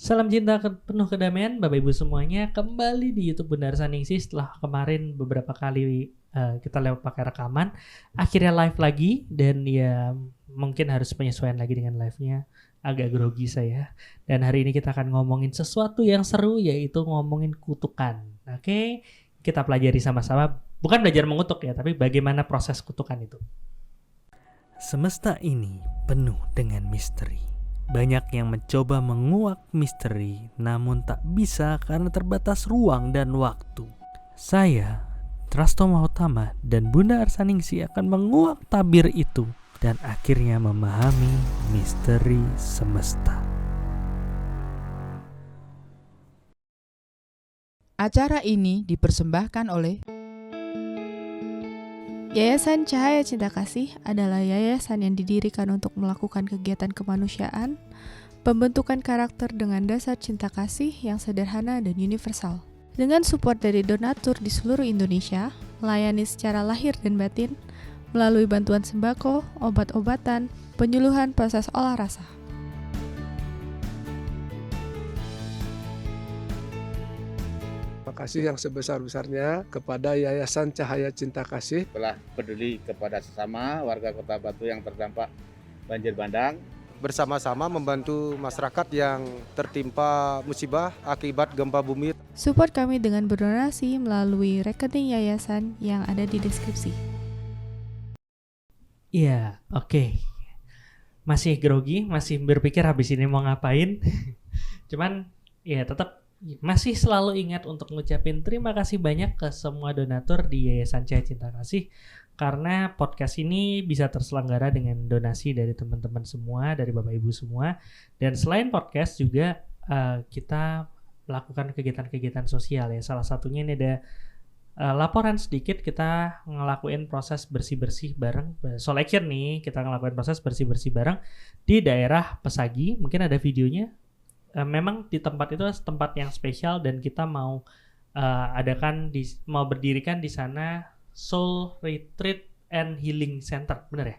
Salam cinta penuh kedamaian Bapak Ibu semuanya, kembali di YouTube Bunda Arsaningsih setelah kemarin beberapa kali kita lewat pakai rekaman, akhirnya live lagi dan ya mungkin harus penyesuaian lagi dengan live-nya, agak grogi saya. Dan hari ini kita akan ngomongin sesuatu yang seru, yaitu ngomongin kutukan. Oke, kita pelajari sama-sama, bukan belajar mengutuk ya, tapi bagaimana proses kutukan itu. Semesta ini penuh dengan misteri. Banyak yang mencoba menguak misteri, namun tak bisa karena terbatas ruang dan waktu. Saya, Trastoma Utama, dan Bunda Arsaningsih akan menguak tabir itu dan akhirnya memahami misteri semesta. Acara ini dipersembahkan oleh Yayasan Cahaya Cinta Kasih adalah yayasan yang didirikan untuk melakukan kegiatan kemanusiaan, pembentukan karakter dengan dasar cinta kasih yang sederhana dan universal. Dengan support dari donatur di seluruh Indonesia, melayani secara lahir dan batin, melalui bantuan sembako, obat-obatan, penyuluhan proses olah rasa. Terima kasih yang sebesar-besarnya kepada Yayasan Cahaya Cinta Kasih telah peduli kepada sesama warga Kota Batu yang terdampak banjir bandang. Bersama-sama membantu masyarakat yang tertimpa musibah akibat gempa bumi. Support kami dengan berdonasi melalui rekening yayasan yang ada di deskripsi. Iya, oke. Masih grogi, masih berpikir habis ini mau ngapain. Cuman ya tetap masih selalu ingat untuk ngucapin terima kasih banyak ke semua donatur di Yayasan Cahaya Cinta Kasih, karena podcast ini bisa terselenggara dengan donasi dari teman-teman semua, dari Bapak Ibu semua. Dan selain podcast juga kita melakukan kegiatan-kegiatan sosial ya. Salah satunya ini ada laporan sedikit, kita ngelakuin proses bersih-bersih bareng. Soul Action nih, kita ngelakuin proses bersih-bersih bareng di daerah Pesagi. Mungkin ada videonya. Memang di tempat itu tempat yang spesial dan kita mau mau berdirikan di sana Soul Retreat and Healing Center, benar ya?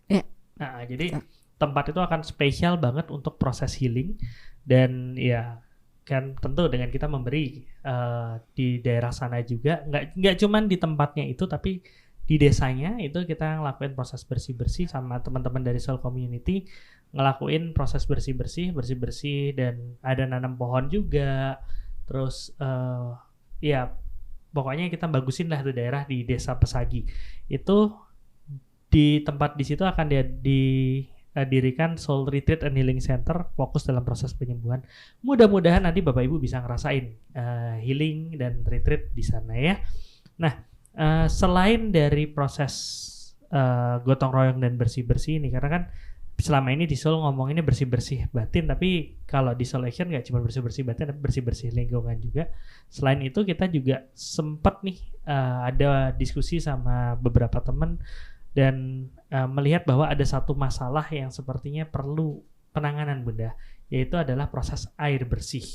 Iya. Nah, jadi tempat itu akan spesial banget untuk proses healing dan ya kan tentu dengan kita memberi di daerah sana juga, nggak cuman di tempatnya itu tapi di desanya itu kita ngelakuin proses bersih-bersih sama teman-teman dari Soul Community, ngelakuin proses bersih-bersih dan ada nanam pohon juga. Terus ya pokoknya kita bagusin lah tuh daerah di Desa Pesagi. Itu di tempat di situ akan didirikan Soul Retreat and Healing Center, fokus dalam proses penyembuhan. Mudah-mudahan nanti Bapak Ibu bisa ngerasain healing dan retreat di sana ya. Nah, selain dari proses gotong royong dan bersih-bersih ini, karena kan selama ini di Soul ngomonginnya bersih-bersih batin, tapi kalau di Soul Action nggak cuma bersih-bersih batin, tapi bersih-bersih lingkungan juga. Selain itu kita juga sempat nih ada diskusi sama beberapa teman dan melihat bahwa ada satu masalah yang sepertinya perlu penanganan, Bunda, yaitu adalah proses air bersih.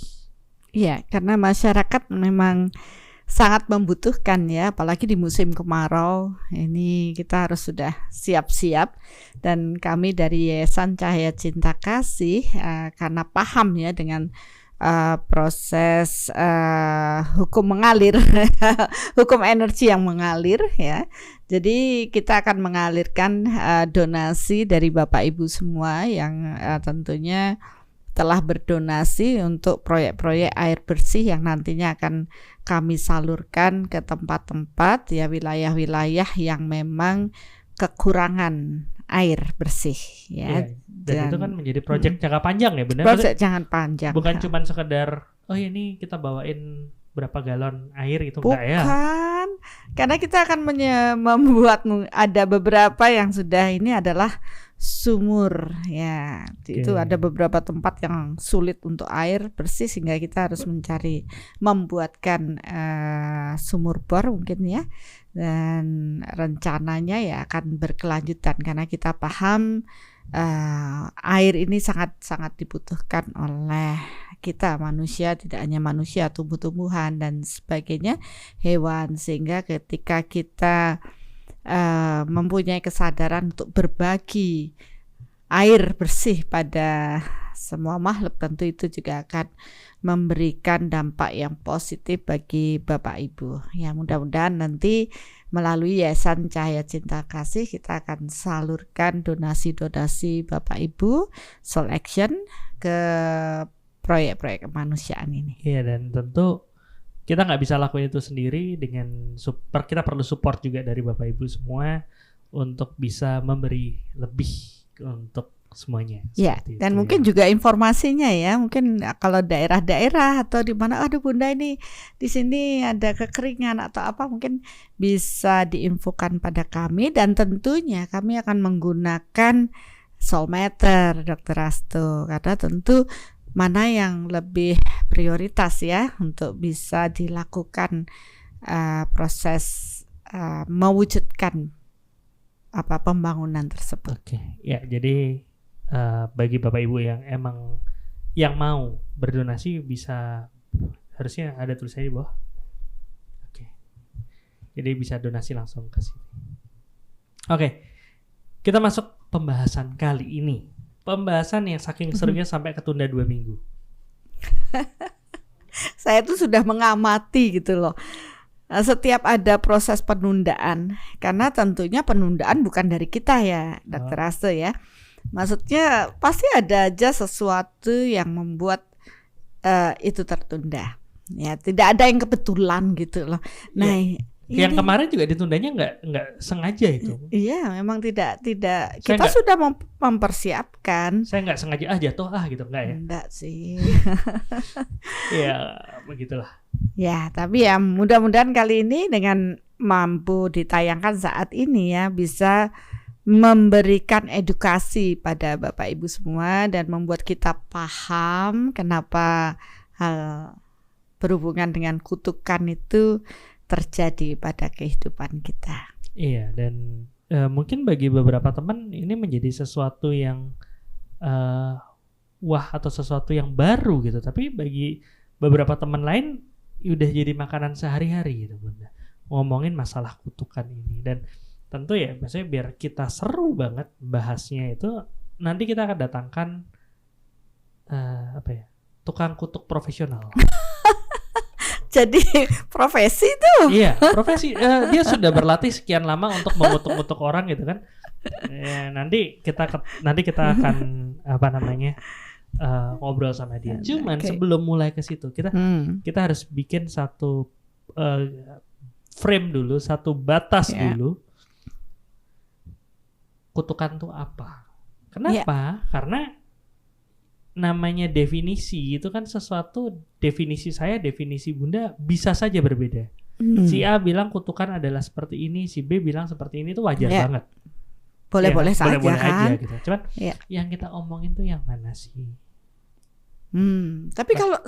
Iya, karena masyarakat memang sangat membutuhkan ya, apalagi di musim kemarau ini kita harus sudah siap-siap. Dan kami dari Yayasan Cahaya Cinta Kasih karena paham ya dengan proses hukum mengalir hukum energi yang mengalir ya, jadi kita akan mengalirkan donasi dari Bapak Ibu semua yang tentunya telah berdonasi untuk proyek-proyek air bersih yang nantinya akan kami salurkan ke tempat-tempat ya, wilayah-wilayah yang memang kekurangan air bersih ya. Dan itu kan menjadi proyek jangka panjang ya, benar? Proyek jangka panjang. Bukan cuma sekedar ini kita bawain berapa galon air itu, enggak ya? Bukan, karena kita akan membuat ada beberapa yang sudah ini adalah sumur ya. Itu ada beberapa tempat yang sulit untuk air bersih sehingga kita harus membuatkan sumur bor mungkin ya. Dan rencananya ya akan berkelanjutan karena kita paham air ini sangat dibutuhkan oleh kita manusia, tidak hanya manusia, tumbuh-tumbuhan dan sebagainya, hewan, sehingga ketika kita mempunyai kesadaran untuk berbagi air bersih pada semua makhluk tentu itu juga akan memberikan dampak yang positif bagi Bapak Ibu. Ya, mudah-mudahan nanti melalui Yayasan Cahaya Cinta Kasih kita akan salurkan donasi-donasi Bapak Ibu Soul Action ke proyek-proyek kemanusiaan ini. Iya, dan tentu kita nggak bisa lakuin itu sendiri. Dengan kita perlu support juga dari Bapak Ibu semua untuk bisa memberi lebih untuk semuanya. Ya, dan mungkin juga informasinya ya, mungkin kalau daerah-daerah atau di mana, aduh Bunda ini di sini ada kekeringan atau apa, mungkin bisa diinfokan pada kami, dan tentunya kami akan menggunakan Soulmeter, Dr. Asto, karena tentu mana yang lebih prioritas ya untuk bisa dilakukan proses mewujudkan pembangunan tersebut. Oke, ya jadi bagi Bapak Ibu yang emang yang mau berdonasi bisa, harusnya ada tulisannya di bawah. Oke, jadi bisa donasi langsung ke sini. Oke, kita masuk pembahasan kali ini. Pembahasan yang saking serunya sampai ketunda 2 minggu. Saya tuh sudah mengamati gitu loh. Setiap ada proses penundaan, karena tentunya penundaan bukan dari kita ya, Dr. Asto ya. Maksudnya pasti ada aja sesuatu yang membuat itu tertunda. Ya, tidak ada yang kebetulan gitu loh. Nah, yang kemarin juga ditundanya nggak sengaja itu. Iya, memang tidak. Kita sudah mempersiapkan. Saya nggak sengaja jatuh gitu, enggak ya? Enggak sih. Ya, begitulah. Ya, tapi ya mudah-mudahan kali ini dengan mampu ditayangkan saat ini ya bisa memberikan edukasi pada Bapak Ibu semua dan membuat kita paham kenapa hal berhubungan dengan kutukan itu terjadi pada kehidupan kita. Iya, dan mungkin bagi beberapa teman ini menjadi sesuatu yang wah atau sesuatu yang baru gitu. Tapi bagi beberapa teman lain udah jadi makanan sehari-hari gitu Bunda. Ngomongin masalah kutukan ini, dan tentu ya maksudnya biar kita seru banget bahasnya itu, nanti kita akan datangkan tukang kutuk profesional. Jadi profesi tuh. Iya, profesi. Dia sudah berlatih sekian lama untuk mengutuk-ngutuk orang gitu kan. Nanti kita akan ngobrol sama dia. Cuman sebelum mulai ke situ kita harus bikin satu frame dulu, satu batas dulu. Kutukan tuh apa? Kenapa? Karena namanya definisi itu kan sesuatu, definisi saya, definisi Bunda bisa saja berbeda. Si A bilang kutukan adalah seperti ini, si B bilang seperti ini, itu wajar banget. Boleh-boleh saja boleh-boleh kan. aja gitu. Cuman yang kita omongin tuh yang mana sih? Tapi kalau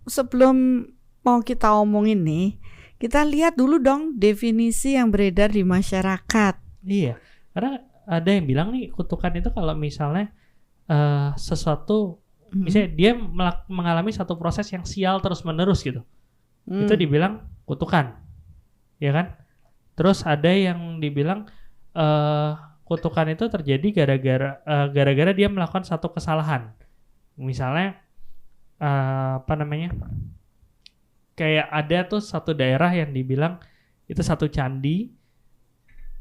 sebelum mau kita omongin nih, kita lihat dulu dong definisi yang beredar di masyarakat. Iya, karena ada yang bilang nih kutukan itu kalau misalnya sesuatu, misalnya dia mengalami satu proses yang sial terus-menerus gitu, itu dibilang kutukan, ya kan? Terus ada yang dibilang kutukan itu terjadi gara-gara dia melakukan satu kesalahan, misalnya kayak ada tuh satu daerah yang dibilang itu satu candi.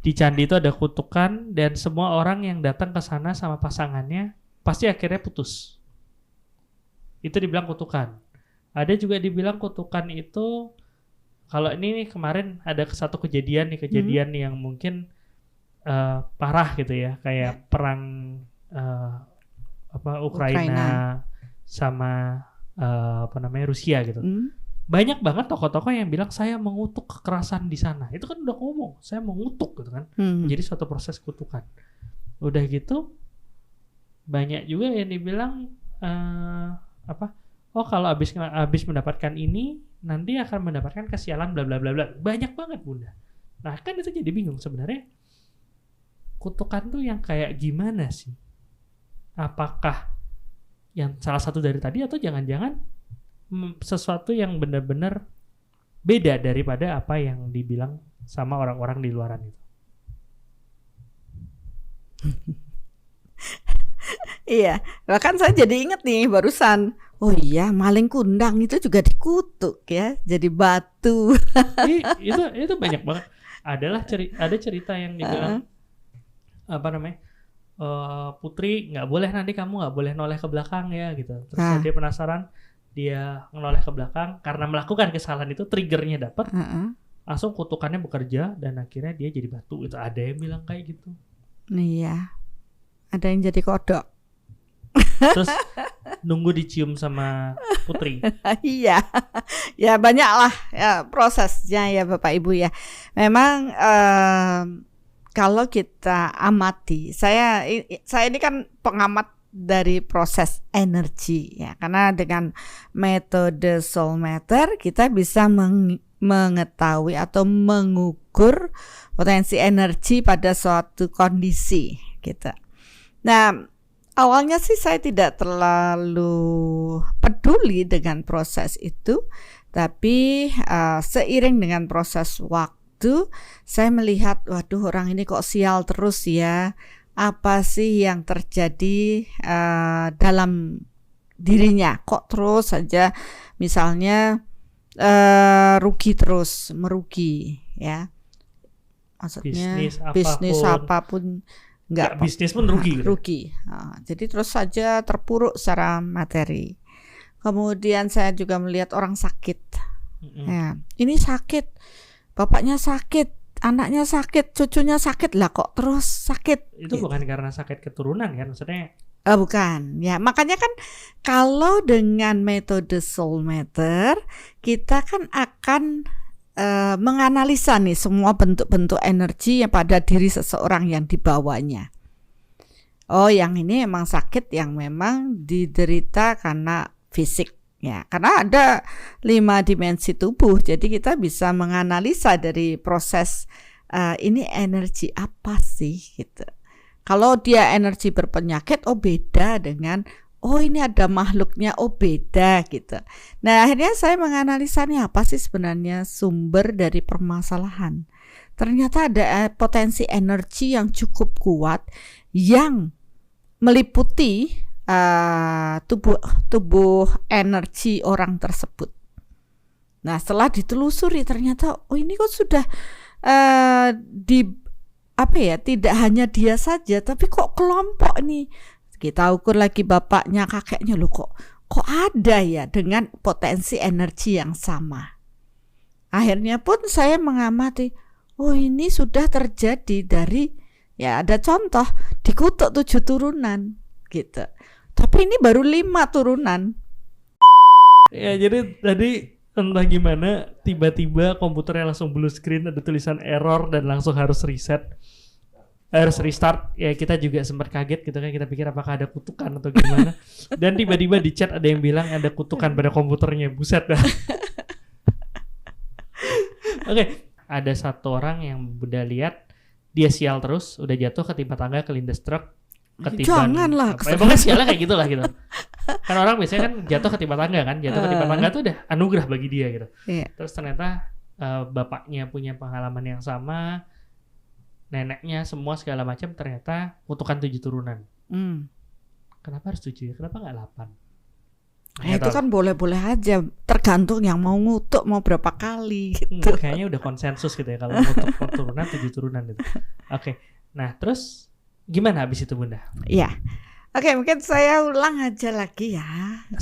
Di candi itu ada kutukan dan semua orang yang datang ke sana sama pasangannya pasti akhirnya putus. Itu dibilang kutukan. Ada juga dibilang kutukan itu, kalau ini nih kemarin ada satu kejadian yang mungkin parah gitu ya, kayak perang Ukraina sama Rusia gitu. Banyak banget tokoh-tokoh yang bilang saya mengutuk kekerasan di sana. Itu kan udah ngomong, saya mengutuk gitu kan. Jadi suatu proses kutukan. Udah gitu banyak juga yang dibilang kalau habis mendapatkan ini nanti akan mendapatkan kesialan bla bla bla bla. Banyak banget Bunda. Nah, kan itu jadi bingung sebenarnya. Kutukan tuh yang kayak gimana sih? Apakah yang salah satu dari tadi atau jangan-jangan sesuatu yang benar-benar beda daripada apa yang dibilang sama orang-orang di luaran itu? Iya, bahkan saya jadi inget nih barusan. Oh iya, maling kundang itu juga dikutuk ya, jadi batu. Itu banyak banget. Ada cerita yang dibilang apa namanya? Putri nggak boleh, nanti kamu nggak boleh noleh ke belakang ya gitu. Terus dia penasaran, dia noleh ke belakang karena melakukan kesalahan itu, triggernya dapat, langsung kutukannya bekerja dan akhirnya dia jadi batu. Itu ada yang bilang kayak gitu. Iya, ada yang jadi kodok. Terus nunggu dicium sama Putri. Iya, ya banyak lah ya prosesnya ya Bapak Ibu ya. Memang kalau kita amati, saya ini kan pengamat dari proses energi ya, karena dengan metode soul matter kita bisa mengetahui atau mengukur potensi energi pada suatu kondisi gitu. Nah, awalnya sih saya tidak terlalu peduli dengan proses itu, tapi seiring dengan proses waktu saya melihat, waduh, orang ini kok sial terus ya. Apa sih yang terjadi dalam dirinya? Kok terus saja misalnya rugi terus, merugi ya. Maksudnya bisnis apapun enggak, bisnis pun rugi. Rugi. Jadi terus saja terpuruk secara materi. Kemudian saya juga melihat orang sakit. Ya, ini sakit, bapaknya sakit, anaknya sakit, cucunya sakit, lah kok terus sakit. Itu gitu. Bukan karena sakit keturunan kan maksudnya? Bukan. Ya, makanya kan kalau dengan metode soul matter kita kan akan menganalisa nih semua bentuk-bentuk energi yang pada diri seseorang yang dibawanya. Oh, yang ini emang sakit yang memang diderita karena fisik ya, karena ada 5 dimensi tubuh. Jadi kita bisa menganalisa dari proses ini energi apa sih gitu. Kalau dia energi berpenyakit, oh beda dengan oh ini ada makhluknya, oh beda gitu. Nah, akhirnya saya menganalisa nih apa sih sebenarnya sumber dari permasalahan. Ternyata ada potensi energi yang cukup kuat yang meliputi tubuh energi orang tersebut. Nah, setelah ditelusuri ternyata oh ini kok sudah tidak hanya dia saja, tapi kok kelompok nih. Kita ukur lagi bapaknya, kakeknya, loh kok ada ya dengan potensi energi yang sama. Akhirnya pun saya mengamati, oh ini sudah terjadi dari, ya ada contoh dikutuk 7 turunan gitu. Tapi ini baru 5 turunan. Ya jadi tadi entah gimana tiba-tiba komputernya langsung blue screen, ada tulisan error dan langsung harus restart. Ya kita juga sempat kaget gitu kan, kita pikir apakah ada kutukan atau gimana. Dan tiba-tiba di chat ada yang bilang ada kutukan pada komputernya. Buset dah. Oke, ada satu orang yang udah lihat dia sial terus, udah jatuh ketimpa tangga, kelindes truk, ketiban. Janganlah. Pokoknya sialnya kayak gitulah gitu. Kan orang biasanya kan jatuh ketimpa tangga kan, jatuh ketimpa tangga tuh udah anugerah bagi dia gitu. Terus ternyata bapaknya punya pengalaman yang sama, neneknya semua segala macam, ternyata kutukan 7 turunan. Kenapa harus 7 ya? Kenapa nggak 8? Itu kan boleh-boleh aja, tergantung yang mau ngutuk mau berapa kali gitu. Kayaknya udah konsensus gitu ya kalau ngutuk turunan 7 turunan gitu. Oke. Nah, terus gimana habis itu Bunda? Iya. Oke, mungkin saya ulang aja lagi ya.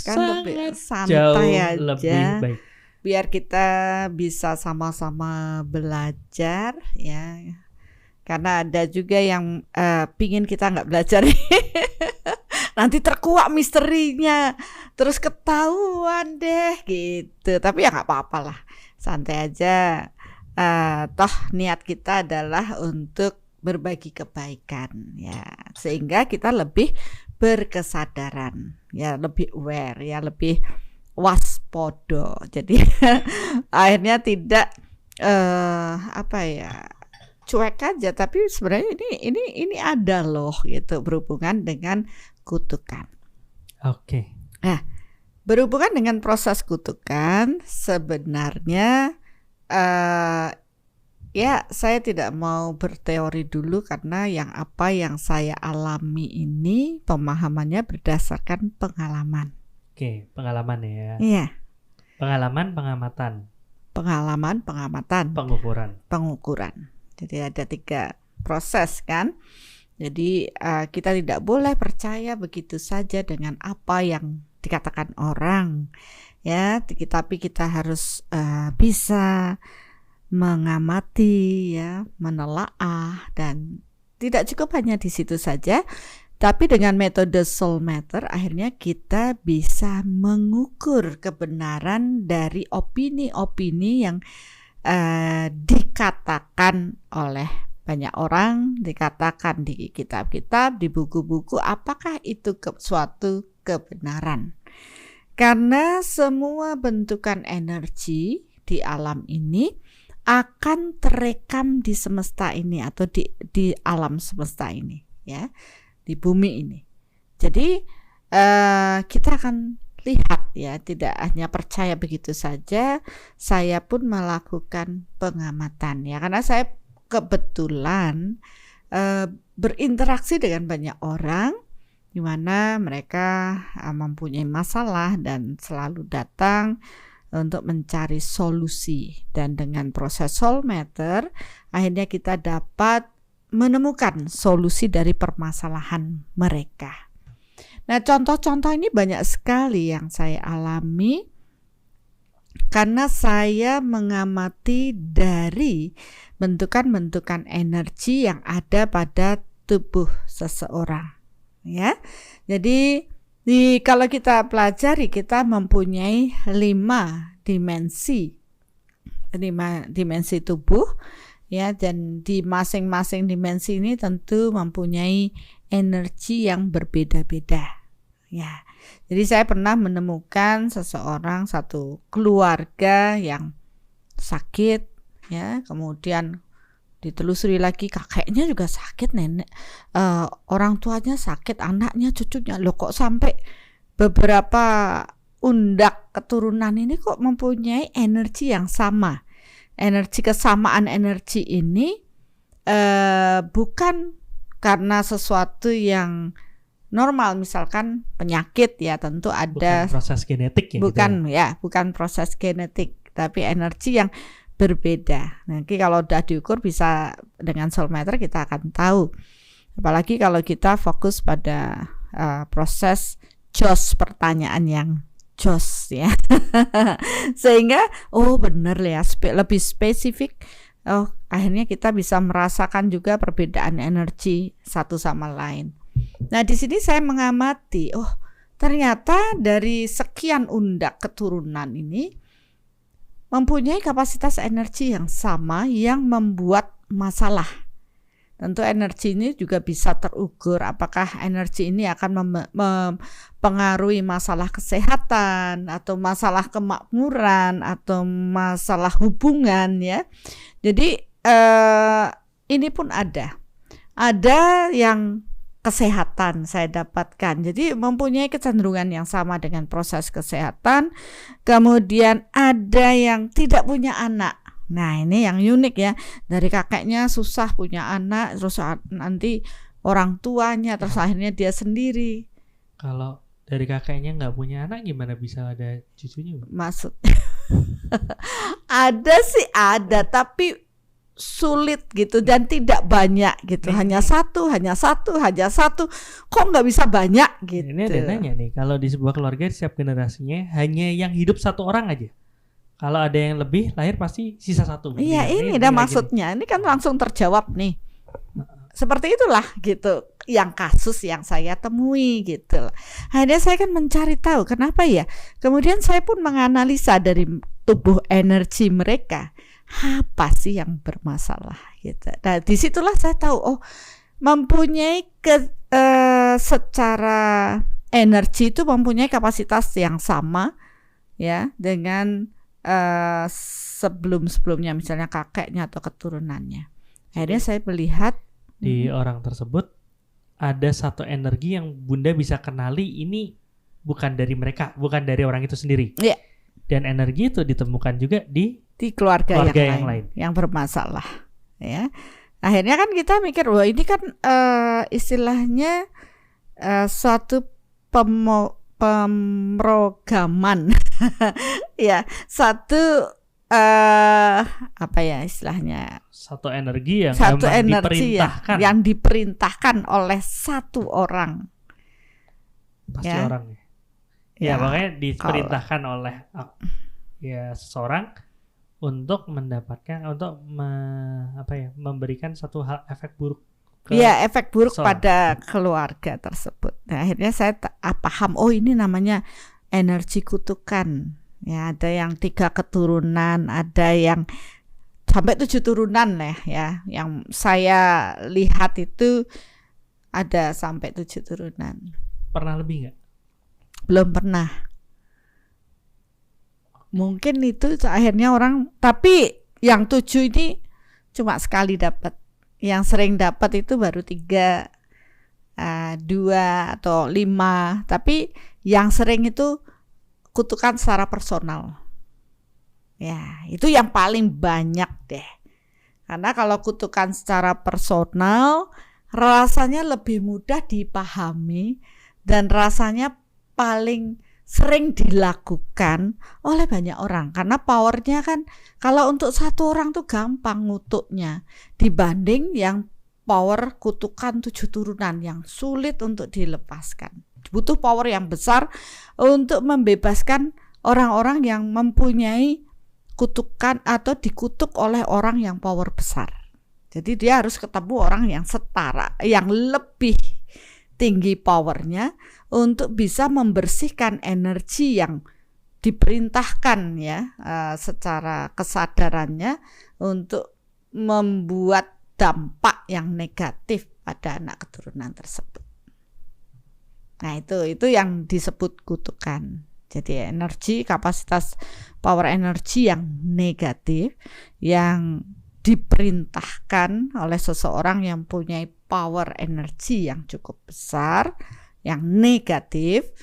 Kan lebih santai aja. Lebih baik. Biar kita bisa sama-sama belajar ya. Karena ada juga yang pingin kita nggak belajar. Nanti terkuak misterinya, terus ketahuan deh gitu. Tapi ya nggak apa-apa lah, santai aja. Toh niat kita adalah untuk berbagi kebaikan ya, sehingga kita lebih berkesadaran ya, lebih aware ya, lebih waspodo. Jadi akhirnya tidak cuek aja, tapi sebenarnya ini ada loh gitu, berhubungan dengan kutukan. Oke. Nah, berhubungan dengan proses kutukan sebenarnya Ya, saya tidak mau berteori dulu karena apa yang saya alami ini pemahamannya berdasarkan pengalaman. Oke, pengalaman ya. Iya, Pengalaman, pengamatan, pengalaman, pengamatan, pengukuran. Jadi ada 3 proses kan. Jadi kita tidak boleh percaya begitu saja dengan apa yang dikatakan orang, ya. Tapi kita harus bisa mengamati, ya, menelaah, dan tidak cukup hanya di situ saja. Tapi dengan metode Soulmeter akhirnya kita bisa mengukur kebenaran dari opini-opini yang dikatakan oleh banyak orang, dikatakan di kitab-kitab, di buku-buku, apakah itu suatu kebenaran. Karena semua bentukan energi di alam ini akan terekam di semesta ini atau di alam semesta ini, ya, di bumi ini. Jadi kita akan lihat, ya, tidak hanya percaya begitu saja. Saya pun melakukan pengamatan, ya, karena saya kebetulan berinteraksi dengan banyak orang di mana mereka mempunyai masalah dan selalu datang untuk mencari solusi. Dan dengan proses Soulmeter akhirnya kita dapat menemukan solusi dari permasalahan mereka. Nah, contoh-contoh ini banyak sekali yang saya alami karena saya mengamati dari bentukan-bentukan energi yang ada pada tubuh seseorang, ya. Jadi kalau kita pelajari, kita mempunyai 5 dimensi tubuh, ya, dan di masing-masing dimensi ini tentu mempunyai energi yang berbeda-beda, ya. Jadi saya pernah menemukan satu keluarga yang sakit, ya, kemudian ditelusuri lagi, kakeknya juga sakit, nenek, orang tuanya sakit, anaknya, cucunya, loh kok sampai beberapa undak keturunan ini kok mempunyai energi yang sama. Kesamaan energi ini bukan karena sesuatu yang normal, misalkan penyakit, ya, tentu ada, bukan proses genetik, ya, bukan, gitu. Ya, bukan proses genetik, tapi energi yang berbeda. Nanti kalau udah diukur bisa dengan Soulmeter kita akan tahu. Apalagi kalau kita fokus pada proses jos, pertanyaan yang jos, ya. Sehingga benar ya, lebih spesifik. Akhirnya kita bisa merasakan juga perbedaan energi satu sama lain. Nah, di sini saya mengamati, ternyata dari sekian undak keturunan ini mempunyai kapasitas energi yang sama yang membuat masalah. Tentu energi ini juga bisa terukur, apakah energi ini akan mempengaruhi masalah kesehatan atau masalah kemakmuran atau masalah hubungan, ya. Jadi ini pun ada yang kesehatan saya dapatkan. Jadi mempunyai kecenderungan yang sama dengan proses kesehatan. Kemudian ada yang tidak punya anak. Nah, ini yang unik, ya. Dari kakeknya susah punya anak, terus nanti orang tuanya, terus akhirnya dia sendiri. Kalau dari kakeknya nggak punya anak, gimana bisa ada cucunya? Maksud ada sih, ada, tapi sulit gitu dan tidak banyak gitu. Hanya satu. Kok nggak bisa banyak gitu. Ini ada nanya nih, kalau di sebuah keluarga setiap generasinya hanya yang hidup 1 orang aja. Kalau ada yang lebih lahir pasti sisa 1. Iya, ini dah maksudnya. Ini kan langsung terjawab nih. Seperti itulah gitu yang kasus yang saya temui gitu. Akhirnya saya kan mencari tahu kenapa ya. Kemudian saya pun menganalisa dari tubuh energi mereka. Apa sih yang bermasalah gitu. Nah, disitulah saya tahu mempunyai secara energi itu mempunyai kapasitas yang sama, ya, dengan sebelumnya, misalnya kakeknya atau keturunannya. Akhirnya saya melihat di orang tersebut ada satu energi yang Bunda bisa kenali, ini bukan dari mereka, bukan dari orang itu sendiri. Yeah. Dan energi itu ditemukan juga di keluarga yang lain yang bermasalah. ya. Akhirnya kan kita mikir, wah ini kan istilahnya suatu pemrograman ya, satu apa ya istilahnya, Satu energi yang satu memang energi diperintahkan. yang diperintahkan oleh satu orang. Pasti Ya. orang ya makanya diperintahkan oleh ya seseorang untuk mendapatkan, untuk memberikan satu hal efek buruk ke Iya, efek buruk seseorang. pada keluarga tersebut. Nah, akhirnya saya paham, oh ini namanya energi kutukan. Ya, ada yang 3 keturunan, ada yang sampai 7 turunan lah ya. Yang saya lihat itu ada sampai 7 turunan. Pernah lebih nggak? Belum pernah. Mungkin itu akhirnya orang, tapi yang 7 ini cuma sekali dapat. Yang sering dapat itu baru 3, 2 atau 5. Tapi yang sering itu kutukan secara personal. Ya, itu yang paling banyak deh. Karena kalau kutukan secara personal, rasanya lebih mudah dipahami dan rasanya paling sering dilakukan oleh banyak orang. Karena powernya kan, kalau untuk satu orang tuh gampang ngutuknya, dibanding yang power kutukan 7 turunan yang sulit untuk dilepaskan. Butuh power yang besar untuk membebaskan orang-orang yang mempunyai kutukan atau dikutuk oleh orang yang power besar. Jadi dia harus ketemu orang yang setara, yang lebih tinggi powernya untuk bisa membersihkan energi yang diperintahkan ya, secara kesadarannya untuk membuat dampak yang negatif pada anak keturunan tersebut. Nah, itu yang disebut kutukan. Jadi energi, kapasitas power energi yang negatif yang diperintahkan oleh seseorang yang punya power energi yang cukup besar, yang negatif,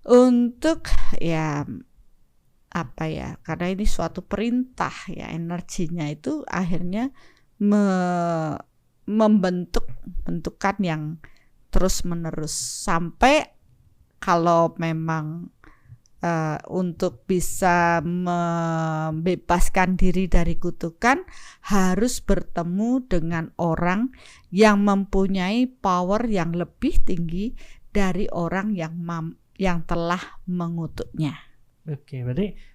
untuk ya apa ya, karena ini suatu perintah ya, energinya itu akhirnya membentuk bentukan yang terus menerus sampai kalau memang untuk bisa membebaskan diri dari kutukan harus bertemu dengan orang yang mempunyai power yang lebih tinggi dari orang yang telah mengutuknya. Oke, berarti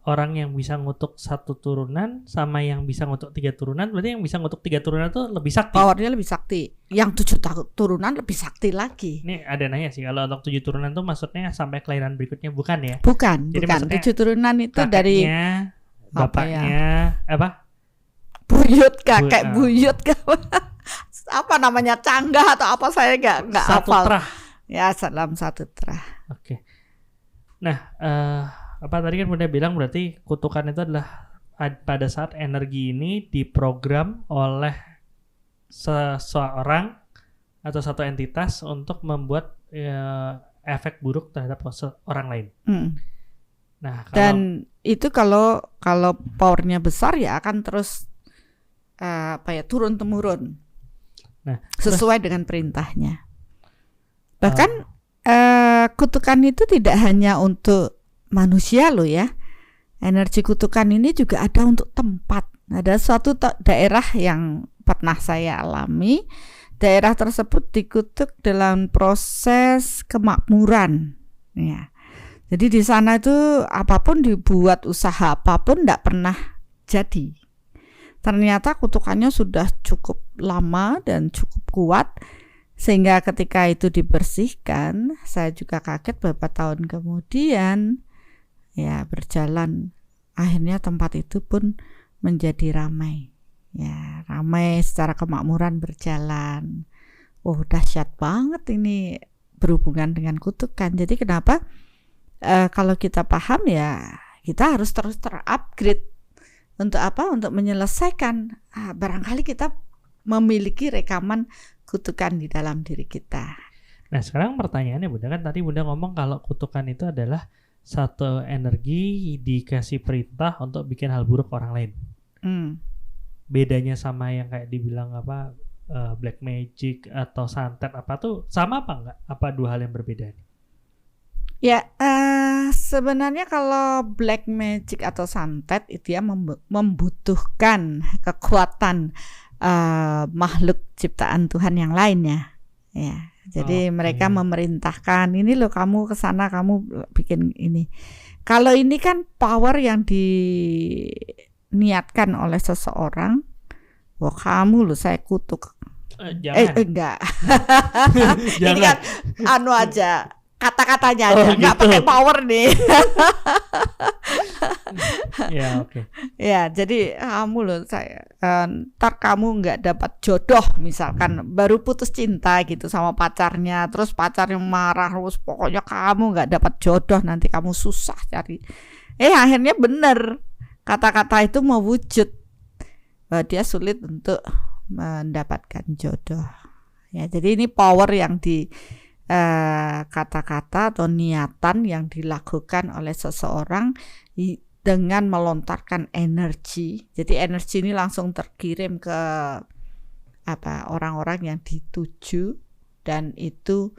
orang yang bisa ngutuk 1 turunan sama yang bisa ngutuk 3 turunan, berarti yang bisa ngutuk 3 turunan itu lebih sakti. Powernya lebih sakti. Yang 7 turunan lebih sakti lagi. Ini ada nanya sih, kalau untuk 7 turunan tuh maksudnya sampai kelahiran berikutnya, bukan ya? Bukan. Jadi 7 turunan itu dari kakeknya, bapaknya, buyut, kakek buyut, apa namanya, canggah atau apa, saya nggak satu hafal. terah. Ya, dalam 1 terah. Oke. Nah, tadi kan Bunda bilang berarti kutukan itu adalah pada saat energi ini diprogram oleh seseorang atau satu entitas untuk membuat efek buruk terhadap orang lain. Nah, Dan itu kalau powernya besar ya akan terus turun temurun. Nah, sesuai dengan perintahnya. Bahkan kutukan itu tidak hanya untuk manusia loh ya. Energi kutukan ini juga ada untuk tempat. Ada suatu daerah yang pernah saya alami. Daerah tersebut dikutuk dalam proses kemakmuran. Ya. Jadi di sana itu apapun dibuat, usaha apapun tidak pernah jadi. Ternyata kutukannya sudah cukup lama dan cukup kuat. Sehingga ketika itu dibersihkan, saya juga kaget beberapa tahun kemudian ya berjalan, akhirnya tempat itu pun menjadi ramai. Ya, ramai secara kemakmuran berjalan. Oh, dahsyat banget ini berhubungan dengan kutukan. Jadi kenapa kalau kita paham ya kita harus terus terupgrade. Untuk apa? Untuk menyelesaikan. Barangkali kita memiliki rekaman kutukan di dalam diri kita. Nah, sekarang pertanyaannya Bunda, kan tadi Bunda ngomong kalau kutukan itu adalah satu energi dikasih perintah untuk bikin hal buruk orang lain. bedanya sama yang kayak dibilang apa black magic atau santet apa tuh sama apa enggak? Apa dua hal yang berbeda nih? Ya, sebenarnya kalau black magic atau santet itu ya membutuhkan kekuatan makhluk ciptaan Tuhan yang lainnya. Ya, jadi mereka memerintahkan, ini loh kamu ke sana, kamu bikin ini. Kalau ini kan power yang diniatkan oleh seseorang. Wah, kamu loh saya kutuk. Enggak. Ini kan aja. Kata-katanya aja, nggak pakai power nih. Ya, oke. Ya, jadi kamu loh saya ntar kamu nggak dapat jodoh, misalkan baru putus cinta gitu sama pacarnya, terus pacarnya marah terus, pokoknya kamu nggak dapat jodoh, nanti kamu susah cari. Akhirnya bener kata-kata itu mewujud, dia sulit untuk mendapatkan jodoh. Ya, jadi ini power yang kata-kata atau niatan yang dilakukan oleh seseorang dengan melontarkan energi. Jadi energi ini langsung terkirim ke orang-orang yang dituju dan itu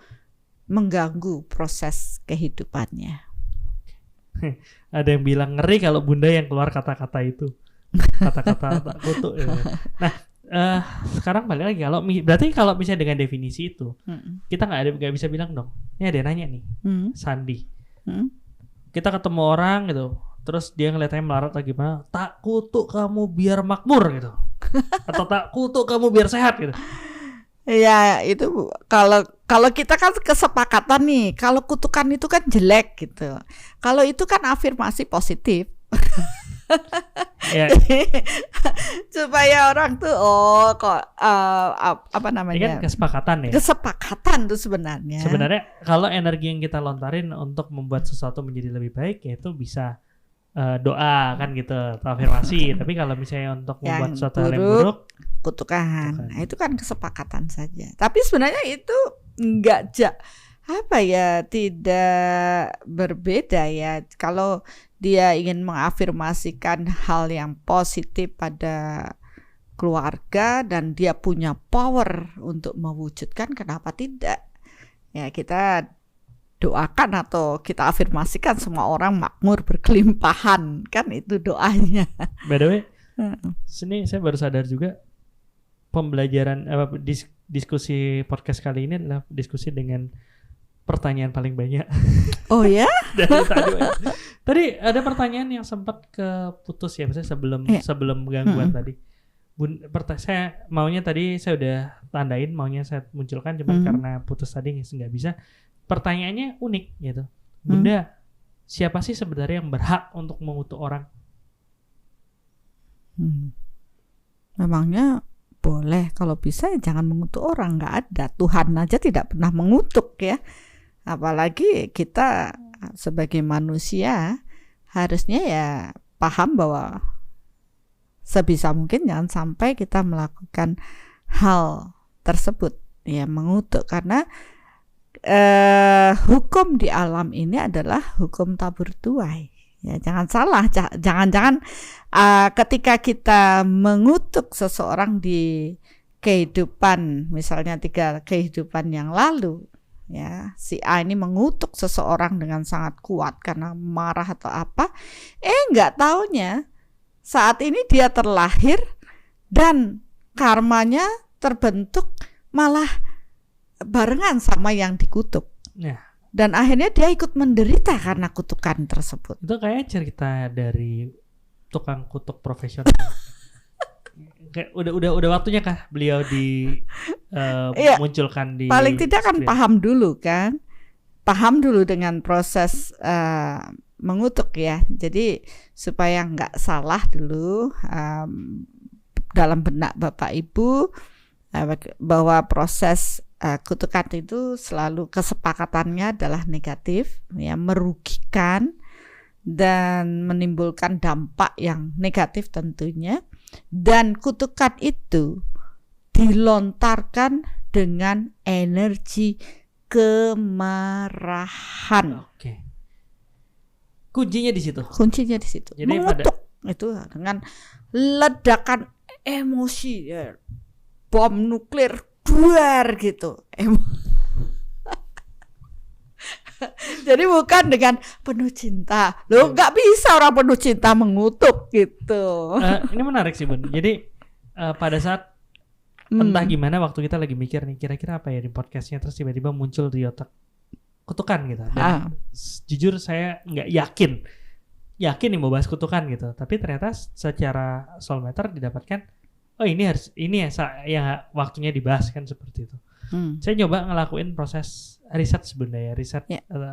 mengganggu proses kehidupannya. Ada yang bilang ngeri kalau Bunda yang keluar kata-kata itu. Kata-kata tak kutuk. Ya. Nah, sekarang balik lagi, berarti kalau misalnya dengan definisi itu kita nggak bisa bilang dong, ini ada yang nanya nih, Sandi, kita ketemu orang gitu, terus dia ngeliatnya melarat lagi gimana, tak kutuk kamu biar makmur gitu, atau tak kutuk kamu biar sehat gitu. Ya itu kalau kita kan kesepakatan nih, kalau kutukan itu kan jelek gitu, kalau itu kan afirmasi positif. Ya. Supaya orang tuh apa namanya? Ini kan kesepakatan ya. Kesepakatan tuh sebenarnya. Sebenarnya kalau energi yang kita lontarin untuk membuat sesuatu menjadi lebih baik, ya itu bisa doa kan gitu, atau afirmasi. Tapi kalau misalnya untuk membuat sesuatu hal yang buruk, kutukan. Nah, itu kan kesepakatan saja. Tapi sebenarnya itu tidak berbeda ya. Kalau dia ingin mengafirmasikan hal yang positif pada keluarga dan dia punya power untuk mewujudkan, kenapa tidak? Ya, kita doakan atau kita afirmasikan semua orang makmur berkelimpahan, kan itu doanya. By the way, sini saya baru sadar juga pembelajaran diskusi podcast kali ini adalah diskusi dengan pertanyaan paling banyak. Oh ya? Tadi ada pertanyaan yang sempat keputus ya, misalnya sebelum gangguan tadi. Saya maunya tadi saya udah tandain, maunya saya munculkan, cuman karena putus tadi nggak bisa. Pertanyaannya unik gitu. Bunda, siapa sih sebenarnya yang berhak untuk mengutuk orang? Memangnya boleh, kalau bisa ya jangan mengutuk orang, nggak ada. Tuhan aja tidak pernah mengutuk ya. Apalagi kita sebagai manusia harusnya ya paham bahwa sebisa mungkin jangan sampai kita melakukan hal tersebut ya, mengutuk, karena hukum di alam ini adalah hukum tabur tuai. Ya, jangan salah, jangan ketika kita mengutuk seseorang di kehidupan, misalnya 3 kehidupan yang lalu, ya, si A ini mengutuk seseorang dengan sangat kuat karena marah atau apa, nggak taunya saat ini dia terlahir dan karmanya terbentuk malah barengan sama yang dikutuk. Dan akhirnya dia ikut menderita karena kutukan tersebut. Itu kayak cerita dari tukang kutuk profesional. Kayak udah waktunya kah beliau munculkan di paling tidak kan paham dulu dengan proses mengutuk ya. Jadi supaya nggak salah dulu dalam benak Bapak Ibu bahwa proses kutukan itu selalu kesepakatannya adalah negatif ya, merugikan dan menimbulkan dampak yang negatif tentunya. Dan kutukan itu dilontarkan dengan energi kemarahan. Oke. Kuncinya di situ. Jadi mengutuk itu dengan ledakan emosi ya, bom nuklir duar gitu. Jadi bukan dengan penuh cinta. Loh, nggak bisa orang penuh cinta mengutuk gitu. Ini menarik sih Bun. Jadi pada saat entah gimana waktu kita lagi mikir nih kira-kira apa ya di podcastnya, terus tiba-tiba muncul di otak kutukan gitu. Dan jujur saya nggak yakin nih mau bahas kutukan gitu. Tapi ternyata secara Soulmatter didapatkan, oh ini ya waktunya dibahas kan seperti itu. Saya nyoba ngelakuin proses riset sebenarnya,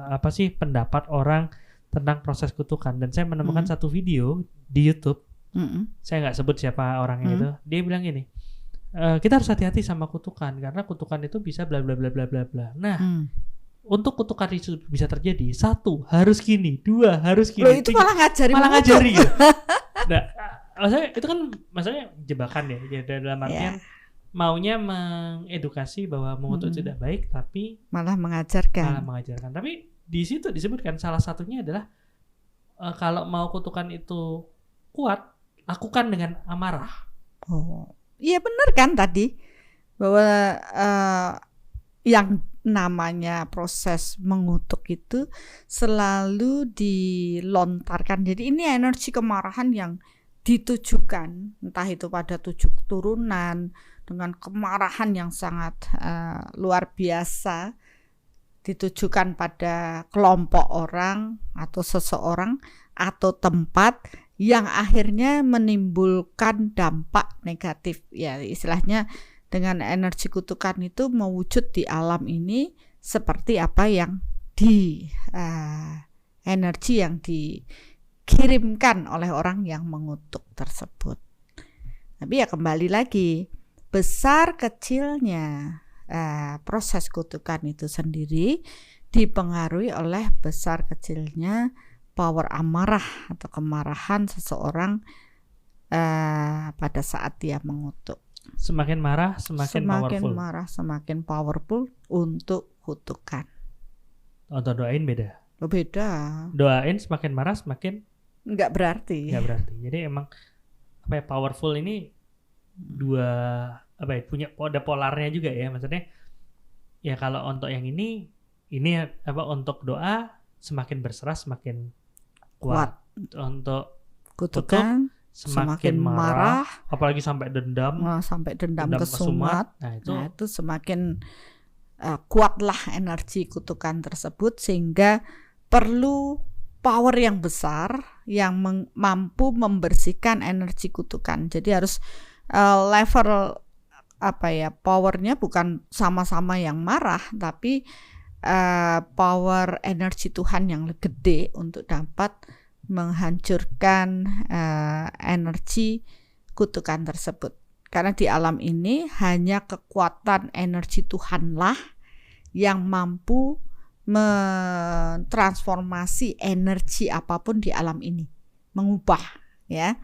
apa sih pendapat orang tentang proses kutukan, dan saya menemukan satu video di YouTube. Saya nggak sebut siapa orangnya itu. Dia bilang gini, kita harus hati-hati sama kutukan karena kutukan itu bisa bla bla bla bla bla bla. Nah, untuk kutukan itu bisa terjadi, 1 harus gini, 2 harus gini. Loh, itu malah ngajari ya. Nah, maksudnya itu kan maksudnya jebakan ya. Dalam artian maunya mengedukasi bahwa mengutuk tidak baik, tapi malah mengajarkan. Tapi di situ disebutkan salah satunya adalah kalau mau kutukan itu kuat, lakukan dengan amarah. Oh, iya benar kan tadi bahwa yang namanya proses mengutuk itu selalu dilontarkan. Jadi ini energi kemarahan yang ditujukan, entah itu pada 7 turunan dengan kemarahan yang sangat luar biasa, ditujukan pada kelompok orang atau seseorang atau tempat yang akhirnya menimbulkan dampak negatif. Ya, istilahnya dengan energi kutukan itu mewujud di alam ini seperti apa yang energi yang dikirimkan oleh orang yang mengutuk tersebut. Tapi ya kembali lagi, besar kecilnya proses kutukan itu sendiri dipengaruhi oleh besar kecilnya power amarah atau kemarahan seseorang pada saat dia mengutuk. Semakin marah, semakin powerful. Marah, semakin powerful untuk kutukan. Untuk doain beda. Beda. Doain semakin marah, semakin nggak berarti. Jadi emang powerful ini punya ada polarnya juga ya, maksudnya ya kalau untuk yang ini untuk doa semakin berserah semakin kuat. Untuk kutukan semakin marah, apalagi sampai dendam kesumat. Nah itu semakin kuatlah energi kutukan tersebut, sehingga perlu power yang besar yang mampu membersihkan energi kutukan. Jadi harus level powernya bukan sama-sama yang marah, tapi power energi Tuhan yang gede untuk dapat menghancurkan energi kutukan tersebut. Karena di alam ini hanya kekuatan energi Tuhanlah yang mampu mentransformasi energi apapun di alam ini, mengubah ya.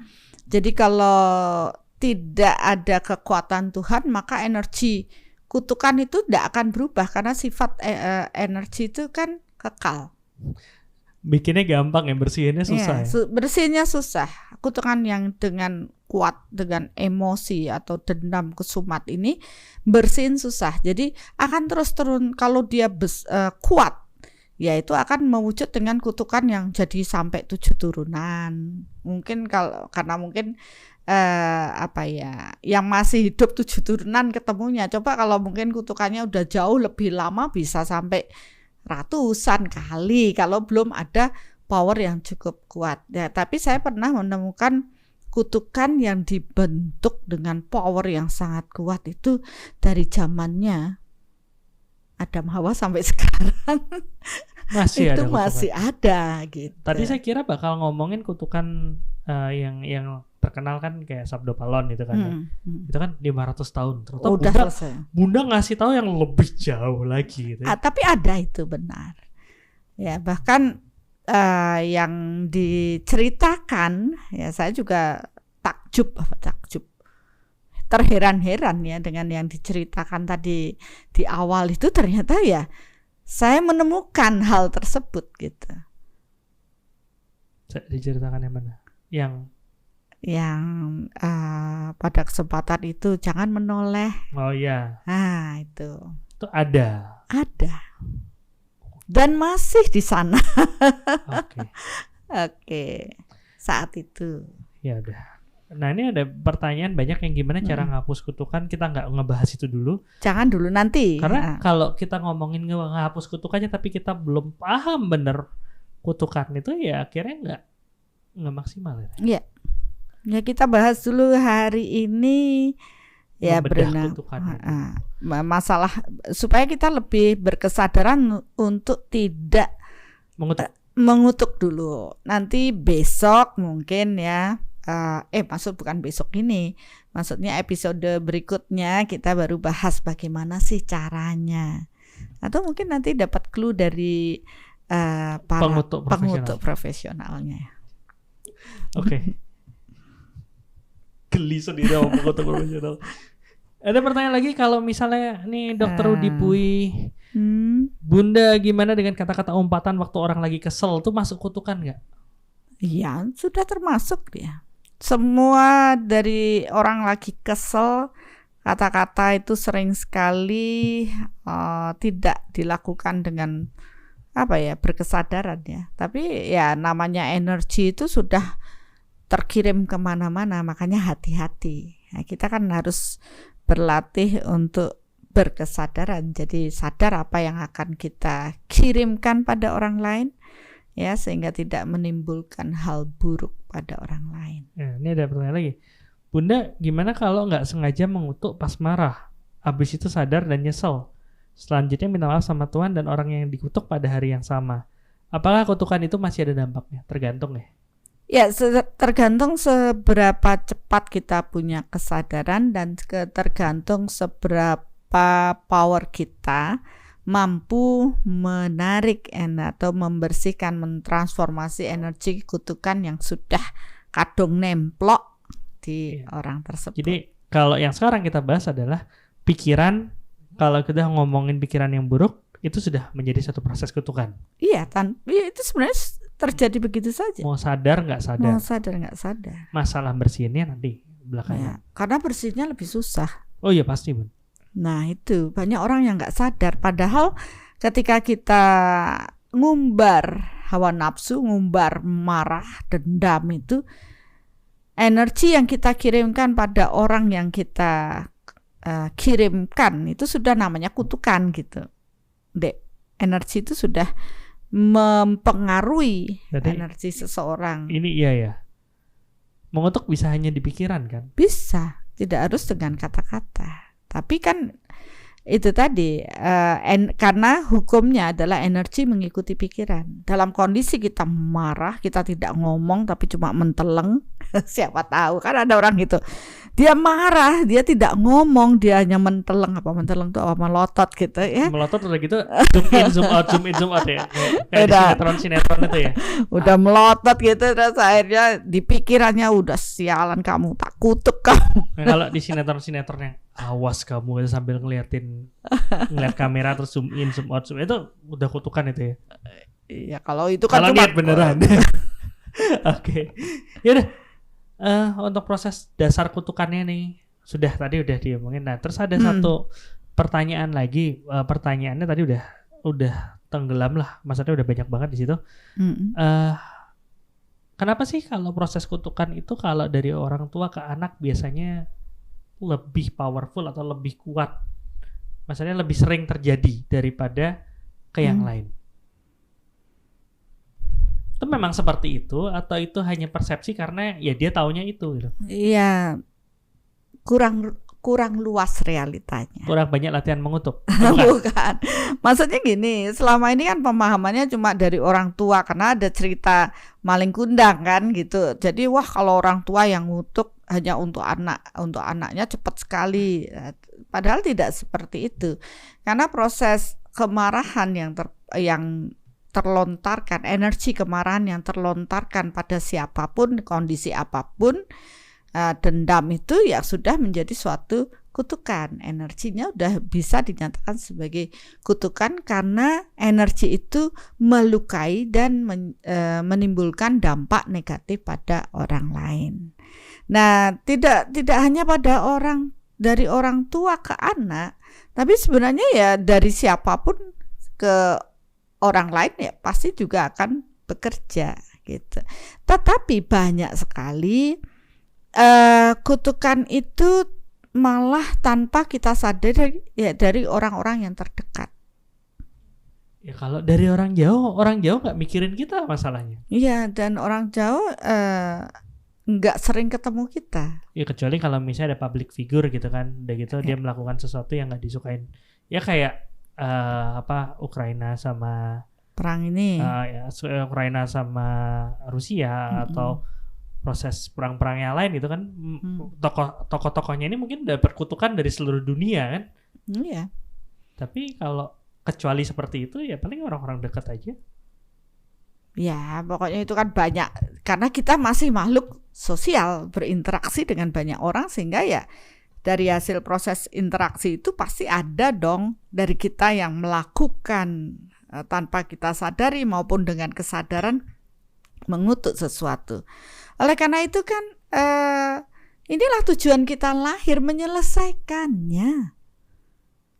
Jadi kalau tidak ada kekuatan Tuhan, maka energi kutukan itu tidak akan berubah karena sifat energi itu kan kekal. Bikinnya gampang ya, bersihinnya susah. Bersihinnya susah. Kutukan yang dengan kuat, dengan emosi atau dendam kesumat ini bersihin susah. Jadi akan terus turun. Kalau dia kuat, ya itu akan mewujud dengan kutukan yang jadi sampai 7 turunan. Mungkin karena mungkin yang masih hidup 7 turunan ketemunya. Coba kalau mungkin kutukannya udah jauh lebih lama, bisa sampai ratusan kali kalau belum ada power yang cukup kuat. Ya, tapi saya pernah menemukan kutukan yang dibentuk dengan power yang sangat kuat itu dari zamannya Adam Hawa sampai sekarang. Masih ada gitu. Tadi saya kira bakal ngomongin kutukan yang terkenal kan kayak Sabdo Palon itu kan. Itu kan 500 tahun. Ternyata udah selesai. Bunda ngasih tahu yang lebih jauh lagi gitu. Tapi ada itu benar. Ya, bahkan yang diceritakan ya saya juga takjub. Terheran-heran ya dengan yang diceritakan tadi di awal itu, ternyata ya saya menemukan hal tersebut gitu. Diceritakan yang mana? yang pada kesempatan itu jangan menoleh. Oh iya, Nah, itu ada. dan masih di sana. Oke. Oke, saat itu. Ya udah. Nah ini ada pertanyaan banyak yang gimana cara ngapus kutukan. Kita nggak ngebahas itu dulu. Jangan dulu nanti. Karena kalau kita ngomongin ngehapus kutukannya tapi kita belum paham bener kutukan itu, ya akhirnya nggak maksimal ya. Iya. Ya kita bahas dulu hari ini ya Membedah berenang kutukan. masalah supaya kita lebih berkesadaran untuk tidak mengutuk dulu. Nanti besok mungkin ya. Bukan besok ini. Maksudnya episode berikutnya kita baru bahas bagaimana sih caranya. Atau mungkin nanti dapat clue dari para pengutuk profesionalnya. Oke. Geli sendiri sama pengutuk profesional. Ada pertanyaan lagi, kalau misalnya nih Dokter Udi Pui, Bunda gimana dengan kata-kata umpatan waktu orang lagi kesel tuh masuk kutukan nggak? Iya, sudah termasuk ya. Semua dari orang lagi kesel, kata-kata itu sering sekali tidak dilakukan dengan berkesadaran ya. Tapi ya namanya energi itu sudah terkirim kemana-mana, makanya hati-hati. Nah, kita kan harus berlatih untuk berkesadaran. Jadi sadar apa yang akan kita kirimkan pada orang lain, ya, sehingga tidak menimbulkan hal buruk pada orang lain. Ya, ini ada pertanyaan lagi. Bunda, gimana kalau nggak sengaja mengutuk pas marah, habis itu sadar dan nyesel? Selanjutnya minta maaf sama Tuhan dan orang yang dikutuk pada hari yang sama. Apakah kutukan itu masih ada dampaknya? Tergantung ya. Ya, tergantung seberapa cepat kita punya kesadaran dan tergantung seberapa power kita mampu menarik atau membersihkan, mentransformasi energi kutukan yang sudah kadung nemplok di orang tersebut. Jadi kalau yang sekarang kita bahas adalah pikiran. Kalau kita ngomongin pikiran yang buruk, itu sudah menjadi satu proses kutukan. Iya, itu sebenarnya terjadi begitu saja. Mau sadar nggak sadar. Mau sadar nggak sadar. Masalah bersihinnya nanti belakangan. Ya, karena bersihnya lebih susah. Oh iya pasti, Bun. Nah itu banyak orang yang nggak sadar. Padahal ketika kita ngumbar hawa nafsu, ngumbar marah, dendam, itu energi yang kita kirimkan pada orang yang kita kirimkan itu sudah namanya kutukan gitu. Energi itu sudah mempengaruhi energi seseorang. Ini iya ya. Mengutuk bisa hanya di pikiran kan? Bisa, tidak harus dengan kata-kata. Tapi kan itu tadi karena hukumnya adalah energi mengikuti pikiran. Dalam kondisi kita marah, kita tidak ngomong tapi cuma menteleng. Siapa tahu kan ada orang gitu. Dia marah, dia tidak ngomong, dia hanya menteleng. Apa menteleng tuh? Apa melotot gitu ya? Melotot udah gitu, zoom in zoom out ya. Kayak sinetron itu ya. Udah melotot gitu, terus akhirnya di pikirannya udah sialan kamu, tak kutuk kamu. Nah, kalau di sinetronnya awas kamu sambil ngeliat kamera terus zoom in zoom out, itu udah kutukan itu ya. Iya, kalau itu kan kalau lihat beneran. Oke. Yaudah. Untuk proses dasar kutukannya nih tadi udah diomongin. Nah, terus ada satu pertanyaan lagi. Pertanyaannya tadi udah tenggelam lah. Maksudnya udah banyak banget di situ. Kenapa sih kalau proses kutukan itu kalau dari orang tua ke anak biasanya lebih powerful atau lebih kuat? Maksudnya lebih sering terjadi daripada ke yang lain. Itu memang seperti itu atau itu hanya persepsi karena ya dia taunya itu gitu. Iya. Kurang luas realitanya. Kurang banyak latihan mengutuk. Bukan. Maksudnya gini, selama ini kan pemahamannya cuma dari orang tua karena ada cerita maling kundang kan gitu. Jadi wah kalau orang tua yang ngutuk hanya untuk anaknya cepat sekali. Padahal tidak seperti itu. Karena proses kemarahan yang terlontarkan, energi kemarahan yang terlontarkan pada siapapun, kondisi apapun, dendam itu ya sudah menjadi suatu kutukan. Energinya udah bisa dinyatakan sebagai kutukan karena energi itu melukai dan menimbulkan dampak negatif pada orang lain. Nah, tidak hanya pada dari orang tua ke anak, tapi sebenarnya ya dari siapapun ke orang lain ya pasti juga akan bekerja gitu. Tetapi banyak sekali kutukan itu malah tanpa kita sadar ya dari orang-orang yang terdekat. Ya kalau dari orang jauh nggak mikirin kita masalahnya. Iya, dan orang jauh nggak sering ketemu kita. Ya kecuali kalau misalnya ada public figure gitu kan, udah gitu dia melakukan sesuatu yang nggak disukain. Ya kayak Ukraina sama perang ini. Ukraina sama Rusia atau proses perang-perang yang lain gitu kan. Tokoh-tokohnya ini mungkin udah berkutukan dari seluruh dunia kan. Iya. Tapi kalau kecuali seperti itu ya paling orang-orang dekat aja. Ya pokoknya itu kan banyak. Karena kita masih makhluk sosial, berinteraksi dengan banyak orang, sehingga ya dari hasil proses interaksi itu pasti ada dong dari kita yang melakukan tanpa kita sadari maupun dengan kesadaran mengutuk sesuatu. Oleh karena itu kan inilah tujuan kita lahir, menyelesaikannya.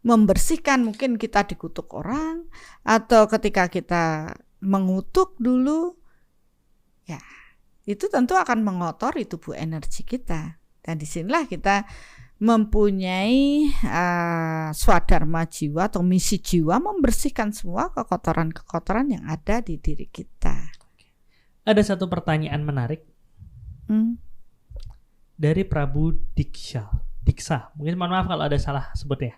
Membersihkan, mungkin kita dikutuk orang atau ketika kita mengutuk dulu, ya itu tentu akan mengotori tubuh energi kita. Dan disinilah kita mempunyai swadharma jiwa atau misi jiwa membersihkan semua kekotoran-kekotoran yang ada di diri kita. Ada satu pertanyaan menarik dari Prabu Diksa. Mungkin mohon maaf kalau ada salah sebut ya.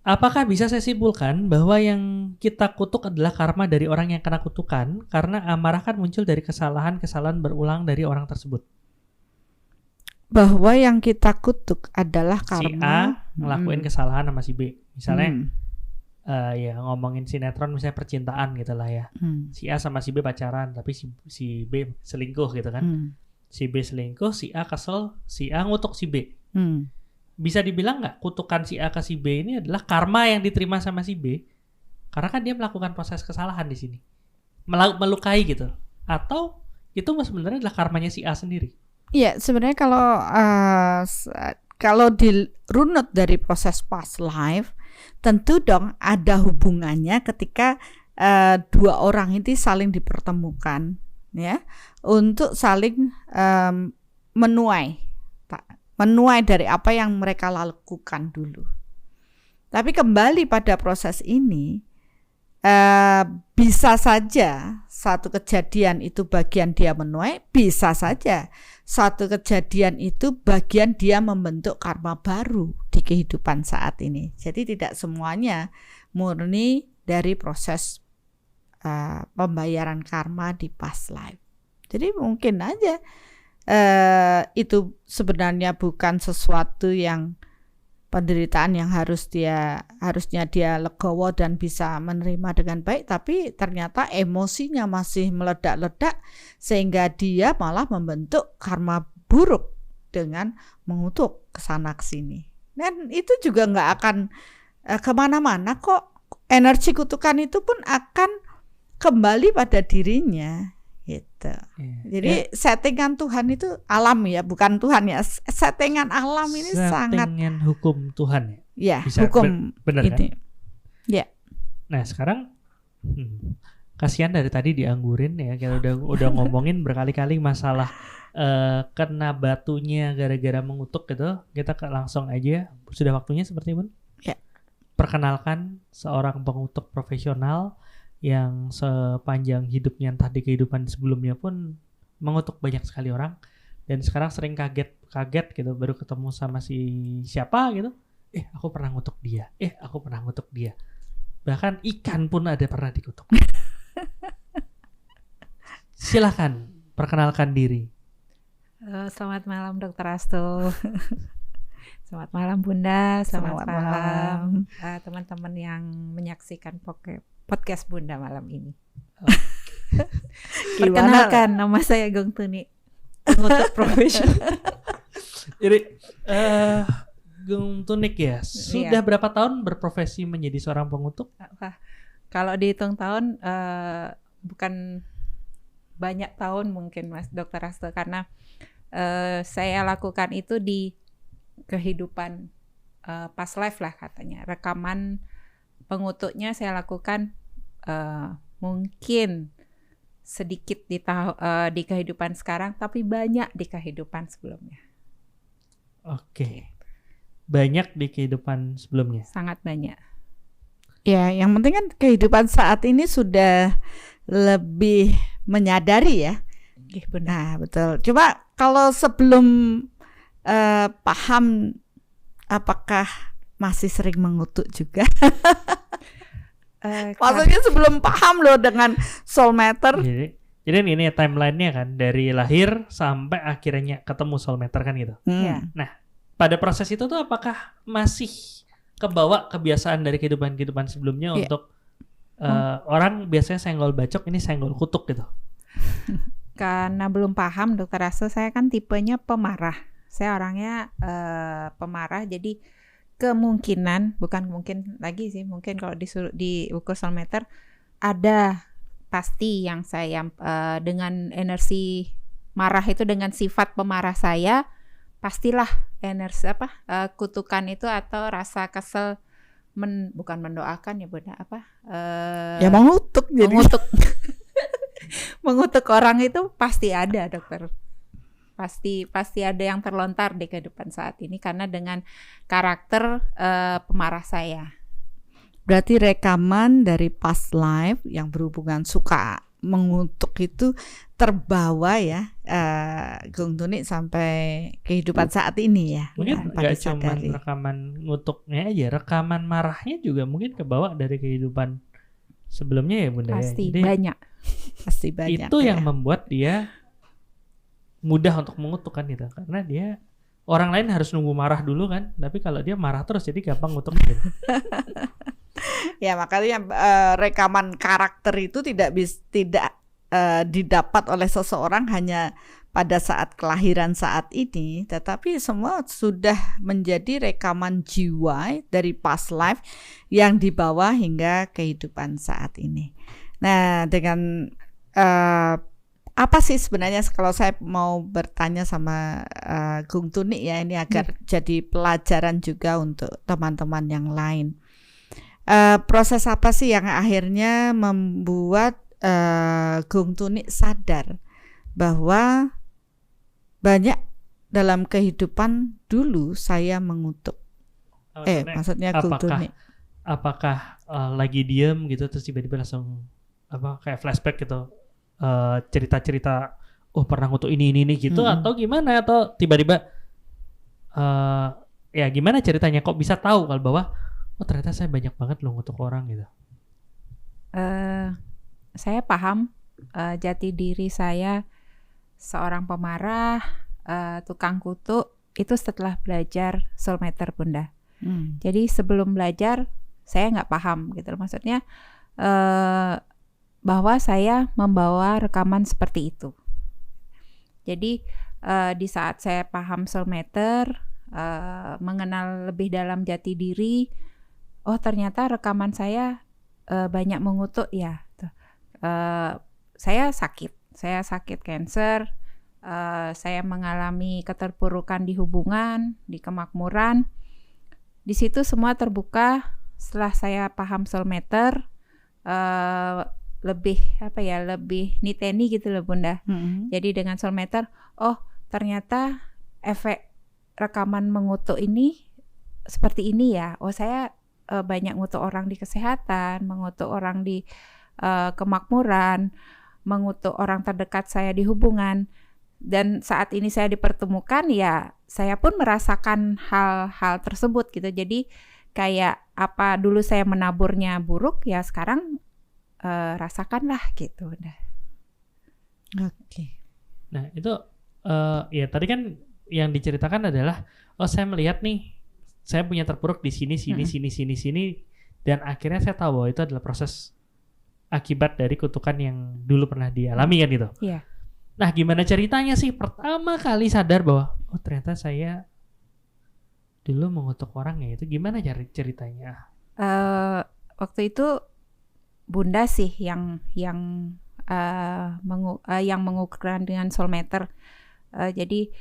Apakah bisa saya simpulkan bahwa yang kita kutuk adalah karma dari orang yang kena kutukan karena amarah kan muncul dari kesalahan-kesalahan berulang dari orang tersebut? Bahwa yang kita kutuk adalah karma. Si A ngelakuin kesalahan sama si B. Misalnya ya ngomongin sinetron misalnya percintaan gitu lah ya. Si A sama si B pacaran tapi si B selingkuh gitu kan. Si B selingkuh, si A kesel, si A ngutuk si B. Bisa dibilang nggak kutukan si A ke si B ini adalah karma yang diterima sama si B karena kan dia melakukan proses kesalahan di sini, melukai gitu, atau itu sebenarnya adalah karmanya si A sendiri? Iya, sebenarnya kalau dirunut dari proses past life, tentu dong ada hubungannya ketika dua orang ini saling dipertemukan ya untuk saling menuai dari apa yang mereka lakukan dulu. Tapi kembali pada proses ini, bisa saja satu kejadian itu bagian dia menuai, bisa saja satu kejadian itu bagian dia membentuk karma baru di kehidupan saat ini. Jadi tidak semuanya murni dari proses pembayaran karma di past life. Jadi mungkin aja itu sebenarnya bukan sesuatu yang penderitaan yang harusnya dia legowo dan bisa menerima dengan baik, tapi ternyata emosinya masih meledak-ledak sehingga dia malah membentuk karma buruk dengan mengutuk kesana kesini. Dan itu juga nggak akan kemana-mana kok. Energi kutukan itu pun akan kembali pada dirinya. Gitu. Jadi settingan Tuhan itu alam ya, bukan Tuhan ya. Settingan alam ini sangat settingan hukum Tuhan ya. Ya, bisa, hukum benar ini. Kan? Ya. Nah, sekarang kasihan dari tadi dianggurin ya. Kita udah ngomongin berkali-kali masalah kena batunya gara-gara mengutuk gitu. Kita langsung aja, sudah waktunya seperti itu. Ya. Perkenalkan seorang pengutuk profesional yang sepanjang hidupnya entah di kehidupan sebelumnya pun mengutuk banyak sekali orang dan sekarang sering kaget gitu baru ketemu sama si siapa gitu, aku pernah ngutuk dia, bahkan ikan pun ada pernah dikutuk. Silakan perkenalkan diri. Selamat malam Dr. Asto. Selamat malam Bunda, selamat malam teman-teman yang menyaksikan podcast Bunda malam ini. Perkenalkan, nama saya Gong Tuni, pengutuk profesional. Jadi Gung Tunik ya, sudah berapa tahun berprofesi menjadi seorang pengutuk? Wah, kalau dihitung tahun bukan banyak tahun mungkin Mas Dr. Hasto, karena saya lakukan itu di kehidupan past life lah katanya. Rekaman pengutuknya saya lakukan mungkin sedikit di kehidupan sekarang, tapi banyak di kehidupan sebelumnya. Oke. Banyak di kehidupan sebelumnya. Sangat banyak. Ya, yang penting kan kehidupan saat ini sudah lebih menyadari ya. Benar. Nah, betul. Coba kalau sebelum paham, apakah masih sering mengutuk juga? Maksudnya sebelum paham loh dengan soulmeter. Jadi ini timelinenya kan dari lahir sampai akhirnya ketemu soulmeter kan gitu. Ya. Nah, pada proses itu tuh apakah masih kebawa kebiasaan dari kehidupan sebelumnya untuk orang biasanya senggol bacok, ini senggol kutuk gitu? Karena belum paham Dr. Hasto, saya kan tipenya pemarah. Saya orangnya pemarah, jadi kemungkinan, bukan mungkin lagi sih, mungkin kalau diukur soulmeter ada pasti yang saya dengan energi marah itu, dengan sifat pemarah saya, pastilah energi kutukan itu atau rasa kesel bukan mendoakan ya Bunda, Ya mengutuk jadi. Mengutuk orang itu pasti ada dokter. Pasti ada yang terlontar di kehidupan saat ini karena dengan karakter pemarah saya. Berarti rekaman dari past life yang berhubungan suka mengutuk itu terbawa ya, Gung Tunik, sampai kehidupan saat ini ya. Mungkin nggak cuma rekaman ngutuknya aja, rekaman marahnya juga mungkin kebawa dari kehidupan sebelumnya ya Bunda. Pasti Jadi, banyak. Pasti banyak. Itu yang membuat dia mudah untuk mengutuk kan gitu, karena dia orang lain harus nunggu marah dulu kan, tapi kalau dia marah terus jadi gampang ngutuk gitu. Ya makanya rekaman karakter itu tidak didapat oleh seseorang hanya pada saat kelahiran saat ini, tetapi semua sudah menjadi rekaman jiwa dari past life yang dibawa hingga kehidupan saat ini. Nah, dengan apa sih sebenarnya, kalau saya mau bertanya sama Gung Tunik ya, ini agar jadi pelajaran juga untuk teman-teman yang lain. Proses apa sih yang akhirnya membuat Gung Tunik sadar bahwa banyak dalam kehidupan dulu saya mengutuk? Maksudnya Gung Tunik. Apakah lagi diem gitu terus tiba-tiba langsung kayak flashback gitu, cerita-cerita pernah ngutuk ini gitu, atau gimana, atau tiba-tiba ya gimana ceritanya kok bisa tahu kalau bahwa ternyata saya banyak banget loh ngutuk orang gitu? Saya paham jati diri saya seorang pemarah, tukang kutuk itu setelah belajar soulmeter Bunda. Jadi sebelum belajar saya nggak paham gitu, maksudnya bahwa saya membawa rekaman seperti itu. Jadi di saat saya paham soulmeter, mengenal lebih dalam jati diri, ternyata rekaman saya banyak mengutuk ya. Saya sakit kanker, saya mengalami keterpurukan di hubungan, di kemakmuran. Di situ semua terbuka setelah saya paham soulmeter. Lebih niteni gitu loh Bunda. Jadi dengan soulmeter, ternyata efek rekaman mengutuk ini seperti ini ya. Saya banyak ngutuk orang di kesehatan, mengutuk orang di kemakmuran, mengutuk orang terdekat saya di hubungan. Dan saat ini saya dipertemukan, ya saya pun merasakan hal-hal tersebut gitu. Jadi kayak apa dulu saya menaburnya buruk, ya sekarang rasakanlah gitu. Oke. Nah itu ya tadi kan yang diceritakan adalah saya melihat nih, saya punya terpuruk di sini, dan akhirnya saya tahu bahwa itu adalah proses akibat dari kutukan yang dulu pernah dialami kan gitu. Iya. Nah gimana ceritanya sih pertama kali sadar bahwa ternyata saya dulu mengutuk orang ya, itu gimana ceritanya? Waktu itu Bunda sih yang mengukurkan dengan soulmeter. Jadi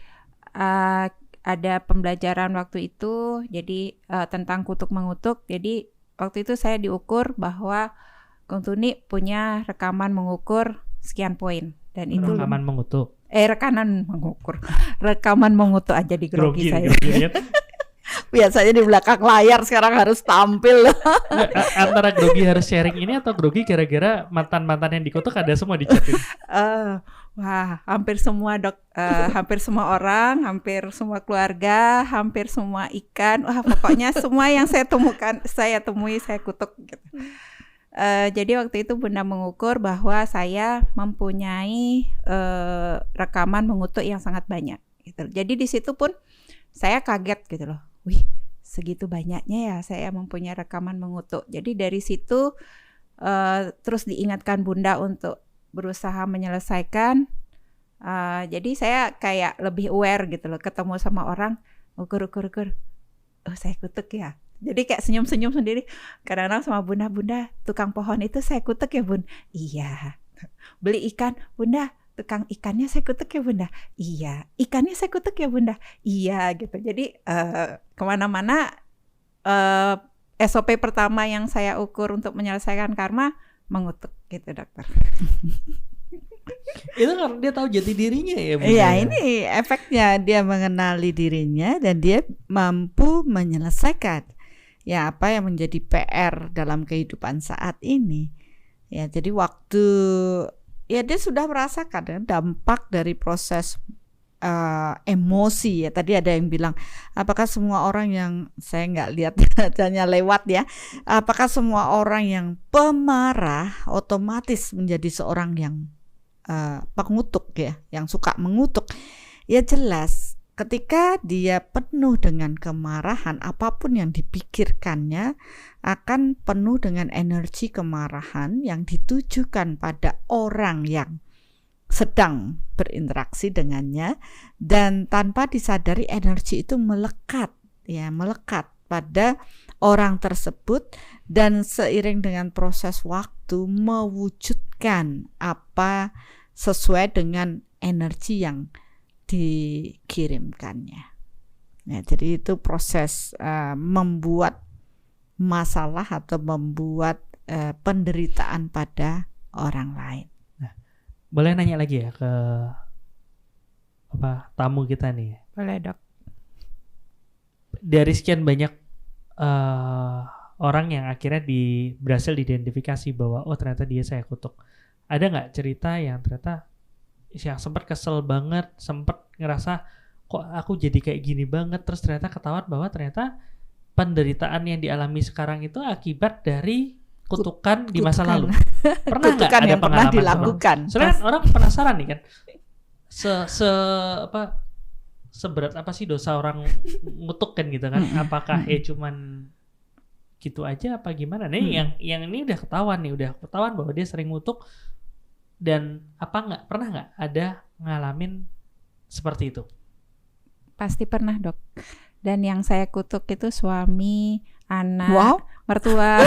ada pembelajaran waktu itu, jadi tentang kutuk mengutuk. Jadi waktu itu saya diukur bahwa Kung Tuni punya rekaman mengukur sekian poin, dan itu Rekaman mengutuk. Rekaman mengutuk aja di grogi saya. Grogi, Biasanya di belakang layar, sekarang harus tampil. Antara grogi harus sharing ini atau grogi gara-gara mantan-mantan yang dikutuk ada semua di chat ini? Wah, hampir semua Dok, hampir semua orang, hampir semua keluarga, hampir semua ikan. Wah, pokoknya semua yang saya temui, saya kutuk gitu. Jadi waktu itu Bunda mengukur bahwa saya mempunyai rekaman mengutuk yang sangat banyak gitu. Jadi di situ pun saya kaget gitu loh. Wih, segitu banyaknya ya saya mempunyai rekaman mengutuk. Jadi dari situ terus diingatkan Bunda untuk berusaha menyelesaikan. Jadi saya kayak lebih aware gitu loh, ketemu sama orang, ukur. Oh, saya kutuk ya. Jadi kayak senyum-senyum sendiri. Kadang-kadang sama Bunda, tukang pohon itu saya kutuk ya Bun? Iya. Beli ikan, Bunda, tukang ikannya saya kutuk ya Bunda? Iya. Ikannya saya kutuk ya Bunda? Iya gitu. Jadi kemana-mana SOP pertama yang saya ukur untuk menyelesaikan karma, mengutuk gitu dokter. Itu karena dia tahu jati dirinya ya, Bunda. Iya, ini efeknya, dia mengenali dirinya dan dia mampu menyelesaikan ya apa yang menjadi PR dalam kehidupan saat ini. Ya, jadi waktu ya dia sudah merasakan dampak dari proses emosi ya. Tadi ada yang bilang, apakah semua orang yang, saya nggak lihat hanya lewat ya, apakah semua orang yang pemarah otomatis menjadi seorang yang pengutuk ya, yang suka mengutuk? Ya jelas, ketika dia penuh dengan kemarahan, apapun yang dipikirkannya akan penuh dengan energi kemarahan yang ditujukan pada orang yang sedang berinteraksi dengannya, dan tanpa disadari energi itu melekat pada orang tersebut, dan seiring dengan proses waktu mewujudkan apa sesuai dengan energi yang dikirimkannya. Nah, jadi itu proses membuat masalah atau membuat penderitaan pada orang lain. Boleh nanya lagi ya ke tamu kita nih? Boleh Dok. Dari sekian banyak orang yang akhirnya berhasil diidentifikasi bahwa oh ternyata dia saya kutuk, ada nggak cerita yang ternyata yang sempat kesel banget, sempat ngerasa kok aku jadi kayak gini banget, terus ternyata ketahuan bahwa ternyata penderitaan yang dialami sekarang itu akibat dari kutukan di masa lalu? Pernah nggak ada yang pernah dilakukan? Soalnya kan orang penasaran nih kan, seberat apa sih dosa orang ngutuk kan gitu kan? Apakah cuman gitu aja apa gimana? Nih yang ini udah ketahuan bahwa dia sering ngutuk, dan pernah nggak ada ngalamin seperti itu? Pasti pernah Dok. Dan yang saya kutuk itu suami, anak, mertua.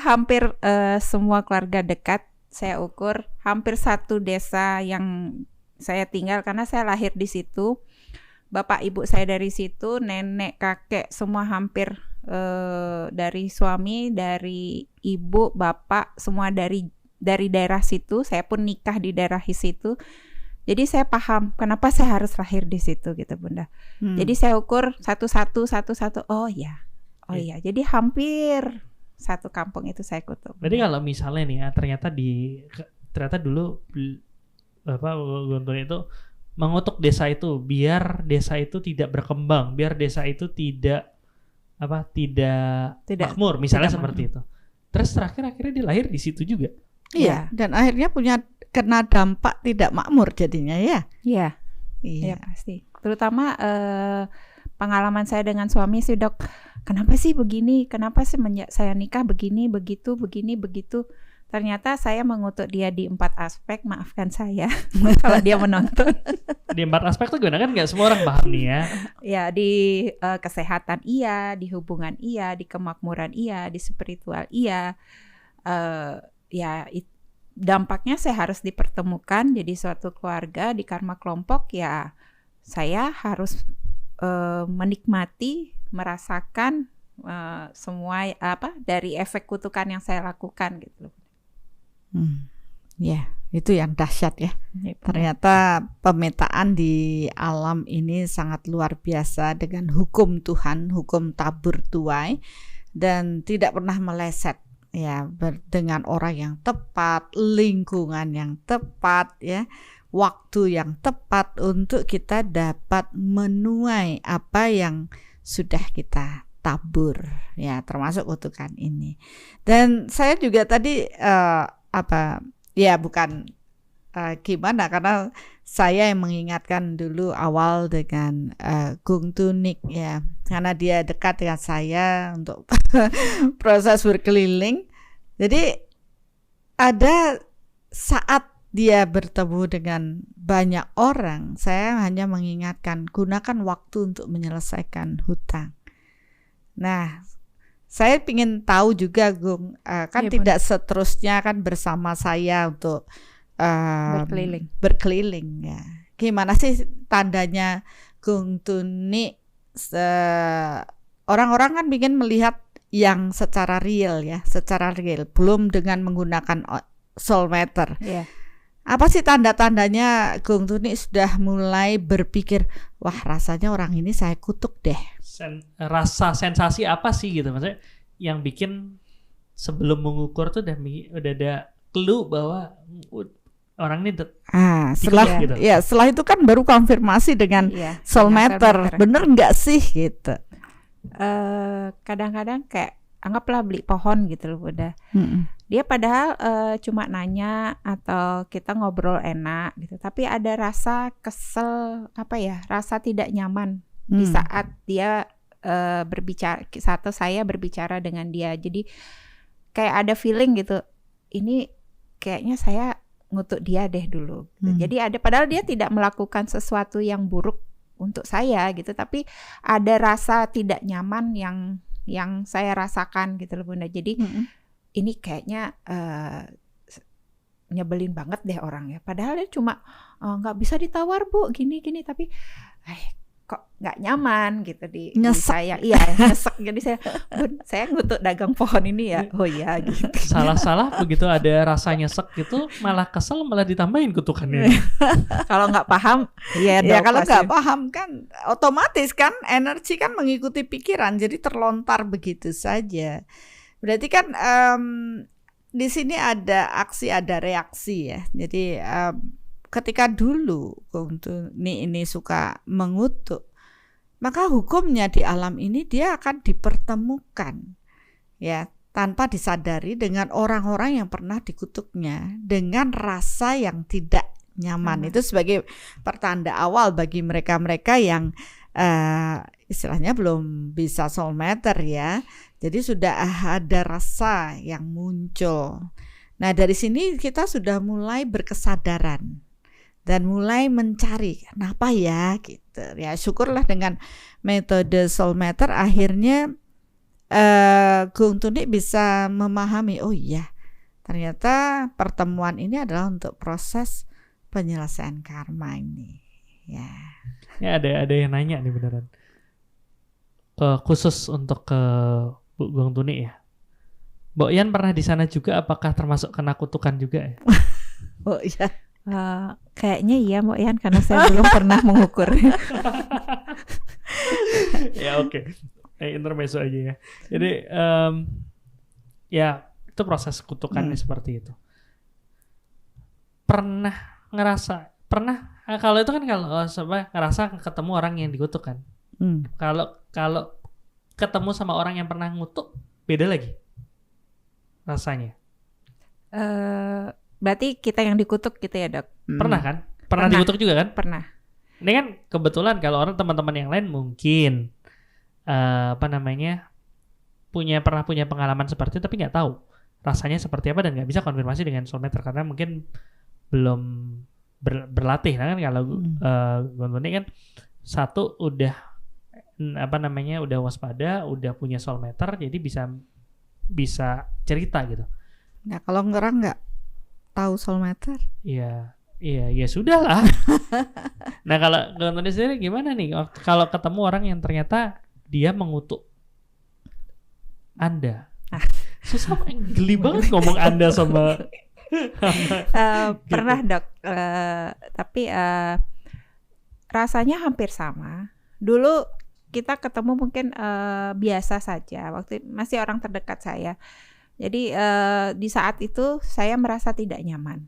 Hampir semua keluarga dekat saya ukur, hampir satu desa yang saya tinggal karena saya lahir di situ, bapak ibu saya dari situ, nenek kakek semua hampir dari suami, dari ibu, bapak semua dari daerah situ. Saya pun nikah di daerah situ. Jadi saya paham kenapa saya harus lahir di situ gitu Bunda. Jadi saya ukur satu-satu. Oh iya. Jadi hampir satu kampung itu saya kutuk. Berarti kalau misalnya nih ya, ternyata dulu Guntur itu mengutuk desa itu biar desa itu tidak berkembang, biar desa itu tidak makmur, misalnya seperti itu. Terus akhirnya dia lahir di situ juga. Iya, dan akhirnya kena dampak tidak makmur jadinya ya. Iya pasti. Terutama pengalaman saya dengan suami sih Dok. Kenapa sih begini? Kenapa sih saya nikah begini, begitu? ternyata saya mengutuk dia di 4 aspek, maafkan saya kalau dia menonton. Di 4 aspek tuh gimana, kan nggak semua orang paham nih ya. Ya, di kesehatan iya, di hubungan iya, di kemakmuran iya, di spiritual iya. Dampaknya saya harus dipertemukan jadi suatu keluarga di karma kelompok, ya saya harus menikmati, merasakan semua dari efek kutukan yang saya lakukan gitu. Ya, itu yang dahsyat ya. Ternyata pemetaan di alam ini sangat luar biasa dengan hukum Tuhan, hukum tabur tuai, dan tidak pernah meleset ya, dengan orang yang tepat, lingkungan yang tepat ya, waktu yang tepat untuk kita dapat menuai apa yang sudah kita tabur ya, termasuk kutukan ini. Dan saya juga tadi gimana, karena saya yang mengingatkan dulu awal dengan Gung Tunik ya, karena dia dekat dengan saya untuk proses berkeliling. Jadi ada saat dia bertemu dengan banyak orang, saya hanya mengingatkan gunakan waktu untuk menyelesaikan hutang. Nah, saya ingin tahu juga, Gung, kan tidak seterusnya kan bersama saya untuk berkeliling ya. Gimana sih tandanya Gung Tunik? Orang-orang kan ingin melihat yang secara real ya, secara real, belum dengan menggunakan soul meter. Yeah. Apa sih tanda-tandanya Gung Tunik sudah mulai berpikir, wah rasanya orang ini saya kutuk deh. Rasa sensasi apa sih gitu, maksudnya yang bikin sebelum mengukur tuh udah ada clue bahwa orang ini setelah itu kan baru konfirmasi dengan soul meter, bener nggak sih gitu. Kadang-kadang kayak anggaplah beli pohon gitu loh, udah dia padahal cuma nanya atau kita ngobrol enak gitu, tapi ada rasa kesel, rasa tidak nyaman di saat dia berbicara, saya berbicara dengan dia. Jadi kayak ada feeling gitu, ini kayaknya saya ngutuk dia deh dulu. Jadi padahal dia tidak melakukan sesuatu yang buruk untuk saya gitu, tapi ada rasa tidak nyaman yang saya rasakan gitu loh, Bunda. Jadi ini kayaknya nyebelin banget deh orangnya. Padahal dia cuma nggak bisa ditawar Bu, gini tapi kok nggak nyaman gitu di saya. Iya, nyesek. Jadi saya ngutuk dagang pohon ini ya. Oh iya gitu. Salah begitu ada rasa nyesek gitu, malah kesel, malah ditambahin kutukannya. Kalau nggak paham, ya kalau nggak paham kan otomatis kan energi kan mengikuti pikiran, jadi terlontar begitu saja. Berarti kan di sini ada aksi, ada reaksi ya. Jadi ketika dulu Gung Tunik ini suka mengutuk, maka hukumnya di alam ini dia akan dipertemukan ya, tanpa disadari dengan orang-orang yang pernah dikutuknya dengan rasa yang tidak nyaman. Itu sebagai pertanda awal bagi mereka-mereka yang istilahnya belum bisa soul meter ya. Jadi sudah ada rasa yang muncul. Nah, dari sini kita sudah mulai berkesadaran dan mulai mencari kenapa ya gitu ya. Syukurlah dengan metode soul meter akhirnya Gung Tunik bisa memahami, oh iya ternyata pertemuan ini adalah untuk proses penyelesaian karma ini ya. Ya ada yang nanya nih beneran, khusus untuk ke Bu Gung Tunik ya, Mbok Yan pernah di sana juga, apakah termasuk kena kutukan juga ya? Oh iya. Kayaknya iya Mbak Yan, karena saya belum pernah mengukur. Ya oke. Intermezzo aja ya. Jadi ya itu proses kutukannya seperti itu. Kalau itu kan kalau ngerasa ketemu orang yang dikutuk kan. Kalau ketemu sama orang yang pernah ngutuk beda lagi rasanya. Berarti kita yang dikutuk gitu ya Dok? Pernah kan? Pernah dikutuk juga kan? Pernah. Ini kan kebetulan kalau orang teman-teman yang lain mungkin pernah punya pengalaman seperti itu tapi nggak tahu. rasanya seperti apa dan nggak bisa konfirmasi dengan soulmate karena mungkin belum berlatih. Nah kan kalau Gonto ini kan satu udah udah waspada, udah punya soulmate, jadi bisa cerita gitu. Nah kalau orang nggak tahu soulmate, Iya sudah lah. Nah kalau Gonto sendiri gimana nih kalau ketemu orang yang ternyata dia mengutuk Anda? Susah, geli banget ngomong Anda sama pernah Dok, tapi rasanya hampir sama. Dulu kita ketemu mungkin biasa saja, waktu masih orang terdekat saya. Jadi di saat itu saya merasa tidak nyaman.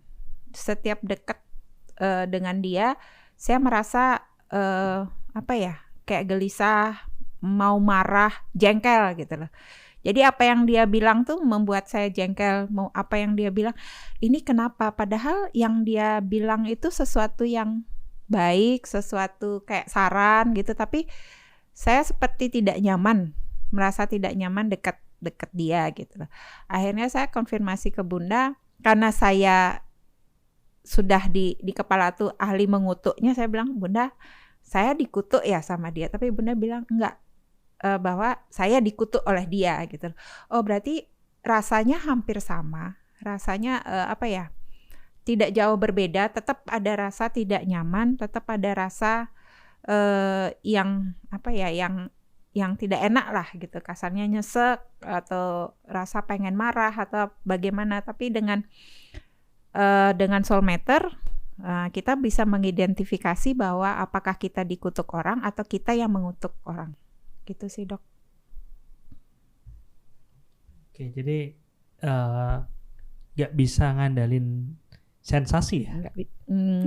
Setiap dekat dengan dia, saya merasa kayak gelisah, mau marah, jengkel gitu loh. Jadi apa yang dia bilang tuh membuat saya jengkel. Mau apa yang dia bilang, ini kenapa? Padahal yang dia bilang itu sesuatu yang baik, sesuatu kayak saran gitu. Tapi saya seperti tidak nyaman, merasa tidak nyaman dekat dia gitu. Akhirnya saya konfirmasi ke Bunda, karena saya sudah di kepala tuh ahli mengutuknya. Saya bilang, Bunda, saya dikutuk ya sama dia. Tapi Bunda bilang enggak. Bahwa saya dikutuk oleh dia gitu. Oh berarti rasanya hampir sama, rasanya tidak jauh berbeda, tetap ada rasa tidak nyaman, tetap ada rasa yang tidak enak lah gitu, kasarnya nyesek atau rasa pengen marah atau bagaimana. Tapi dengan soulmate kita bisa mengidentifikasi bahwa apakah kita dikutuk orang atau kita yang mengutuk orang. Gitu sih Dok. Oke, jadi gak bisa ngandalin sensasi ya?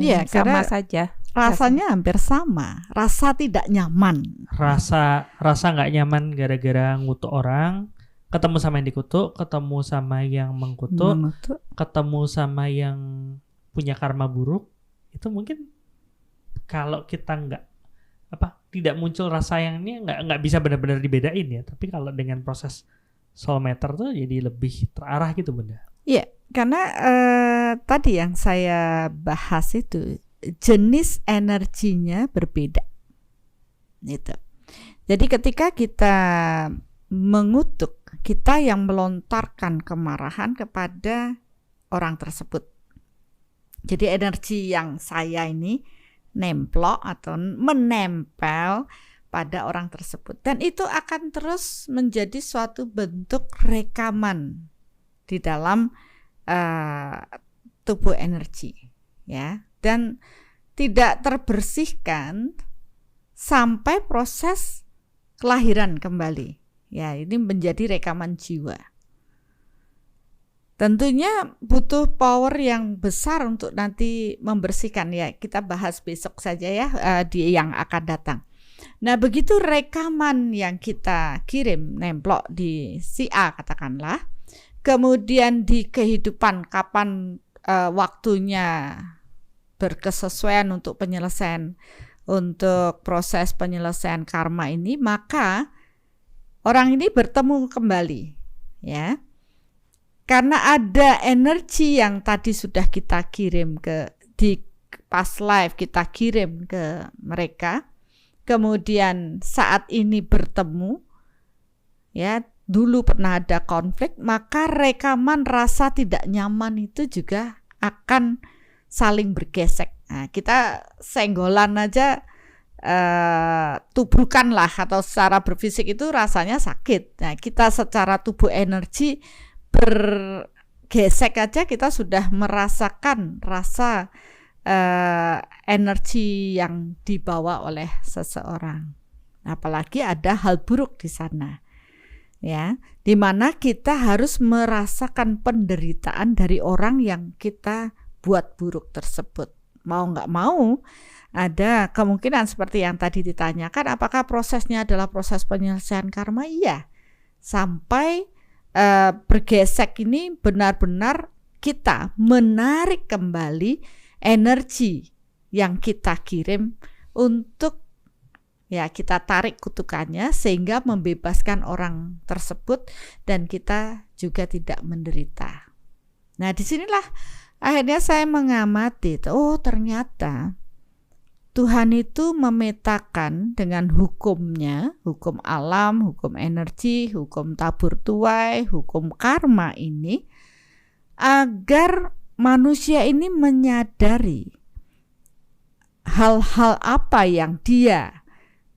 Iya, sama karena saja. rasanya hampir sama. Rasa tidak nyaman. Rasa gak nyaman gara-gara ngutuk orang, ketemu sama yang dikutuk, ketemu sama yang mengkutuk, ketemu sama yang punya karma buruk, itu mungkin kalau kita tidak muncul rasa yang ini nggak bisa benar-benar dibedain ya. Tapi kalau dengan proses soulmate tuh jadi lebih terarah gitu Bunda. Iya, karena tadi yang saya bahas itu jenis energinya berbeda. Gitu. Jadi ketika kita mengutuk, kita yang melontarkan kemarahan kepada orang tersebut. Jadi energi yang saya ini nemplok atau menempel pada orang tersebut, dan itu akan terus menjadi suatu bentuk rekaman di dalam tubuh energi ya, dan tidak terbersihkan sampai proses kelahiran kembali ya. Ini menjadi rekaman jiwa. Tentunya butuh power yang besar untuk nanti membersihkan ya. Kita bahas besok saja ya di yang akan datang. Nah begitu rekaman yang kita kirim nemplok di si A katakanlah, kemudian di kehidupan kapan waktunya berkesesuaian untuk penyelesaian, untuk proses penyelesaian karma ini, maka orang ini bertemu kembali ya. Karena ada energi yang tadi sudah kita kirim di past life, kita kirim ke mereka. Kemudian saat ini bertemu, ya dulu pernah ada konflik, maka rekaman rasa tidak nyaman itu juga akan saling bergesek. Nah, kita senggolan aja, tubrukan lah, atau secara berfisik itu rasanya sakit. Nah, kita secara tubuh energi bergesek aja kita sudah merasakan rasa energi yang dibawa oleh seseorang. Apalagi ada hal buruk di sana, ya, dimana kita harus merasakan penderitaan dari orang yang kita buat buruk tersebut. Mau nggak mau, ada kemungkinan seperti yang tadi ditanyakan, apakah prosesnya adalah proses penyelesaian karma? Iya, sampai bergesek ini benar-benar kita menarik kembali energi yang kita kirim untuk ya kita tarik kutukannya sehingga membebaskan orang tersebut dan kita juga tidak menderita. Nah, disinilah akhirnya saya mengamati, oh ternyata Tuhan itu memetakan dengan hukumnya, hukum alam, hukum energi, hukum tabur tuai, hukum karma ini, agar manusia ini menyadari hal-hal apa yang dia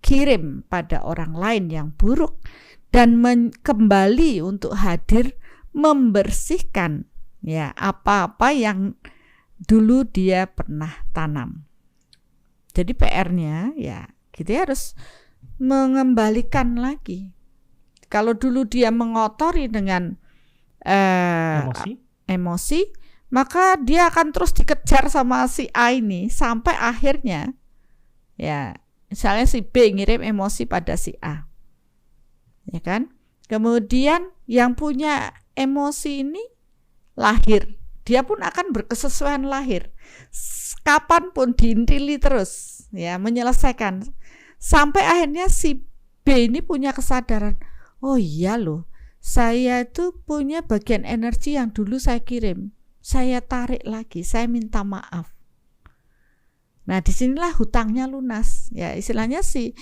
kirim pada orang lain yang buruk dan kembali untuk hadir membersihkan ya apa-apa yang dulu dia pernah tanam. Jadi PR-nya ya kita harus mengembalikan lagi. Kalau dulu dia mengotori dengan emosi, maka dia akan terus dikejar sama si A ini sampai akhirnya ya misalnya si B ngirim emosi pada si A, ya kan? Kemudian yang punya emosi ini lahir, dia pun akan berkesesuaian lahir. Kapanpun diintili terus, ya menyelesaikan sampai akhirnya si B ini punya kesadaran, oh iya loh, saya itu punya bagian energi yang dulu saya kirim, saya tarik lagi, saya minta maaf. Nah disinilah hutangnya lunas, ya istilahnya si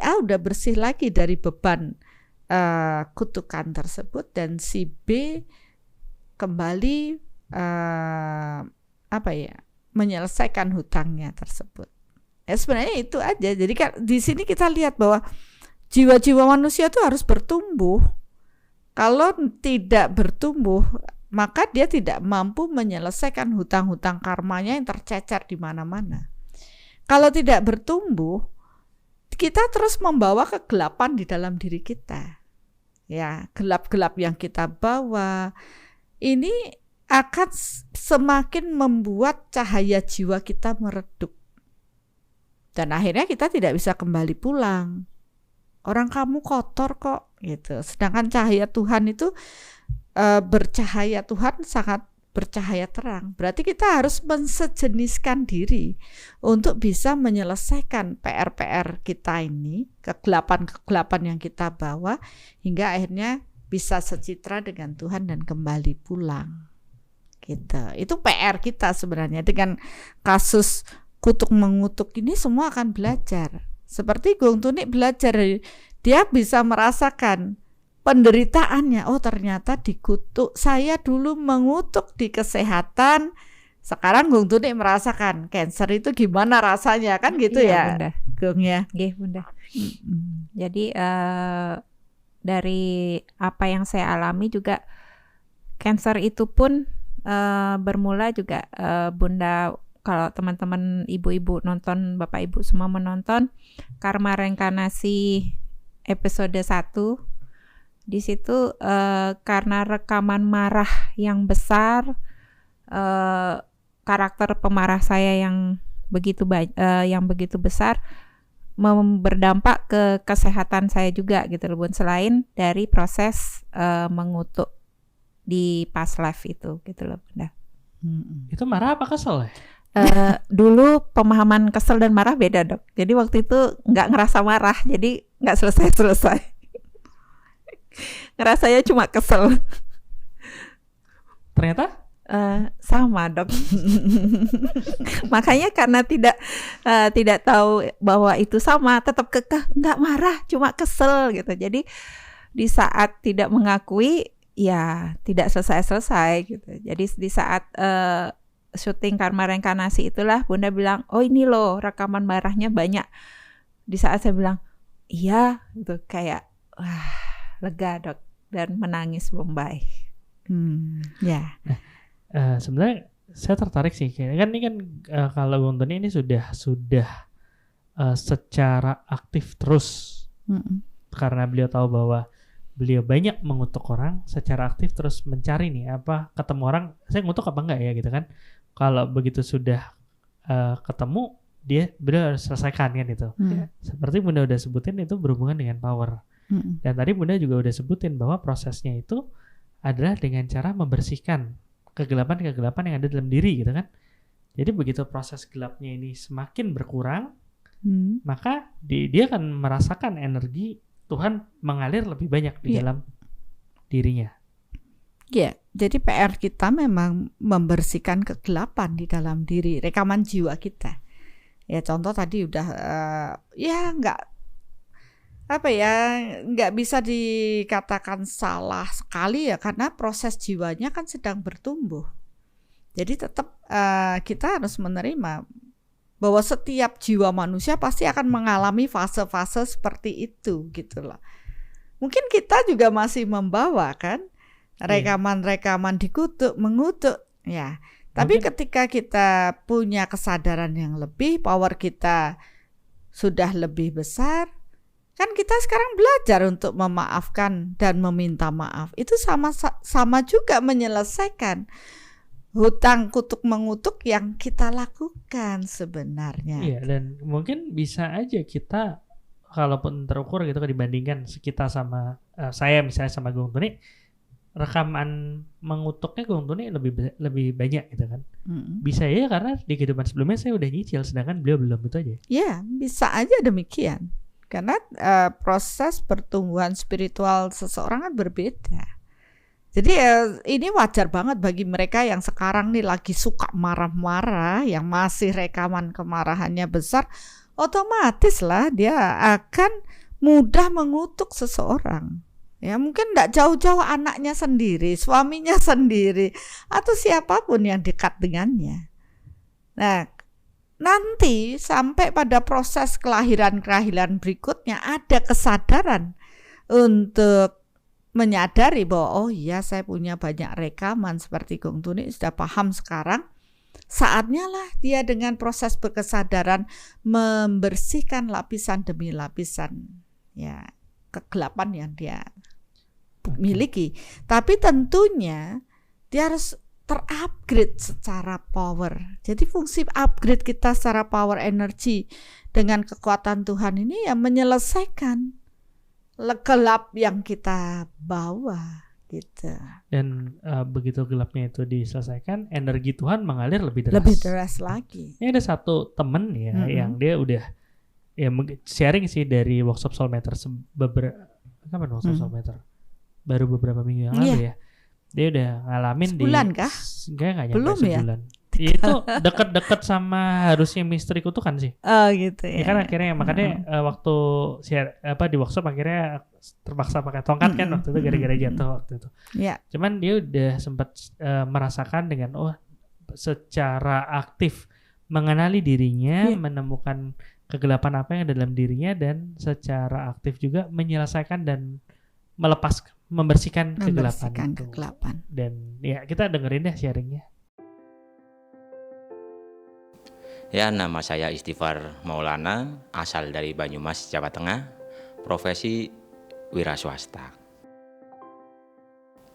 A udah bersih lagi dari beban kutukan tersebut dan si B kembali menyelesaikan hutangnya tersebut. Ya sebenarnya itu aja. Jadi kan di sini kita lihat bahwa jiwa-jiwa manusia itu harus bertumbuh. Kalau tidak bertumbuh, maka dia tidak mampu menyelesaikan hutang-hutang karmanya yang tercecer di mana-mana. Kalau tidak bertumbuh, kita terus membawa kegelapan di dalam diri kita. Ya, gelap-gelap yang kita bawa ini akan semakin membuat cahaya jiwa kita meredup. Dan akhirnya kita tidak bisa kembali pulang. Orang kamu kotor kok gitu. Sedangkan cahaya Tuhan itu bercahaya, Tuhan sangat bercahaya terang. Berarti kita harus mensejeniskan diri untuk bisa menyelesaikan PR-PR kita ini, kegelapan-kegelapan yang kita bawa hingga akhirnya bisa secitra dengan Tuhan dan kembali pulang. Gitu. Itu PR kita sebenarnya. Dengan kasus kutuk mengutuk ini semua akan belajar. Seperti Gong Tunik belajar, dia bisa merasakan penderitaannya. Oh ternyata dikutuk, saya dulu mengutuk di kesehatan, sekarang Gong Tunik merasakan cancer itu gimana rasanya, kan gitu ya Bunda. Gong ya. Nggih Bunda. Jadi dari apa yang saya alami juga, cancer itu pun bermula juga Bunda, kalau teman-teman ibu-ibu nonton, bapak ibu semua menonton Karma Reinkarnasi episode 1, di situ karena rekaman marah yang besar, karakter pemarah saya yang begitu besar berdampak ke kesehatan saya juga gitu loh Bun, selain dari proses mengutuk di past life itu gitu loh Bunda. Itu marah apa kesel ya? Dulu pemahaman kesel dan marah beda Dok. Jadi waktu itu nggak ngerasa marah, jadi nggak selesai. Ngerasanya cuma kesel. Ternyata? Sama Dok. Makanya karena tidak tahu bahwa itu sama, tetap kekeh nggak marah, cuma kesel gitu. Jadi di saat tidak mengakui, ya tidak selesai gitu. Jadi di saat syuting Karma Reinkarnasi itulah Bunda bilang, oh ini loh rekaman marahnya banyak. Di saat saya bilang iya gitu, kayak wah lega Dok, dan menangis Bombay. Ya. Sebenarnya saya tertarik sih, kan ini kan kalau Gong Tuni ini sudah secara aktif terus, karena beliau tahu bahwa beliau banyak mengutuk orang, secara aktif terus mencari nih apa, ketemu orang saya ngutuk apa enggak ya gitu kan. Kalau begitu sudah ketemu, beliau harus selesaikan kan itu. Seperti Bunda udah sebutin, itu berhubungan dengan power. Dan tadi Bunda juga udah sebutin bahwa prosesnya itu adalah dengan cara membersihkan kegelapan-kegelapan yang ada dalam diri gitu kan. Jadi begitu proses gelapnya ini semakin berkurang, maka dia akan merasakan energi Tuhan mengalir lebih banyak di dalam dirinya. Ya, jadi PR kita memang membersihkan kegelapan di dalam diri, rekaman jiwa kita. Ya contoh tadi udah ya nggak bisa dikatakan salah sekali ya, karena proses jiwanya kan sedang bertumbuh. Jadi tetap kita harus menerima bahwa setiap jiwa manusia pasti akan mengalami fase-fase seperti itu gitu loh. Mungkin kita juga masih membawa kan rekaman-rekaman dikutuk, mengutuk ya. Tapi ketika kita punya kesadaran yang lebih, power kita sudah lebih besar, kan kita sekarang belajar untuk memaafkan dan meminta maaf. Itu sama juga menyelesaikan hutang kutuk mengutuk yang kita lakukan sebenarnya. Iya, dan mungkin bisa aja kita kalaupun terukur gitu dibandingkan kita sama saya misalnya sama Gung Tuni, rekaman mengutuknya Gung Tuni lebih banyak gitu kan. Bisa ya karena di kehidupan sebelumnya saya udah nyicil sedangkan beliau belum, itu aja. Ya, bisa aja demikian. Karena proses pertumbuhan spiritual seseorang kan berbeda. Jadi ini wajar banget bagi mereka yang sekarang nih lagi suka marah-marah, yang masih rekaman kemarahannya besar, otomatis lah dia akan mudah mengutuk seseorang. Ya mungkin tidak jauh-jauh anaknya sendiri, suaminya sendiri, atau siapapun yang dekat dengannya. Nah, nanti sampai pada proses kelahiran berikutnya ada kesadaran untuk menyadari bahwa oh iya saya punya banyak rekaman seperti Gung Tuni sudah paham sekarang. Saatnya lah dia dengan proses berkesadaran membersihkan lapisan demi lapisan ya kegelapan yang dia miliki. Tapi tentunya dia harus terupgrade secara power. Jadi fungsi upgrade kita secara power energi dengan kekuatan Tuhan ini ya menyelesaikan gelap yang kita bawa gitu. Dan begitu gelapnya itu diselesaikan, energi Tuhan mengalir lebih deras. Lebih deras lagi. Ini ada satu temen ya yang dia udah ya sharing sih dari workshop Soulmatter kapan workshop Soulmatter? Baru beberapa minggu yang lalu ya. Dia udah ngalamin sebulan kah? Enggak nyampe belum sebulan. Ya? Itu deket-deket sama harusnya misteri kutukan sih. Oh gitu ya. Ya kan akhirnya makanya waktu share di workshop akhirnya terpaksa pakai tongkat kan waktu itu gara-gara jatuh waktu itu. Yeah. Cuman dia udah sempat merasakan dengan secara aktif mengenali dirinya, menemukan kegelapan apa yang ada dalam dirinya dan secara aktif juga menyelesaikan dan membersihkan kegelapan itu. Dan ya kita dengerin deh sharingnya. Ya, nama saya Istighfar Maulana, asal dari Banyumas, Jawa Tengah, profesi wira swasta.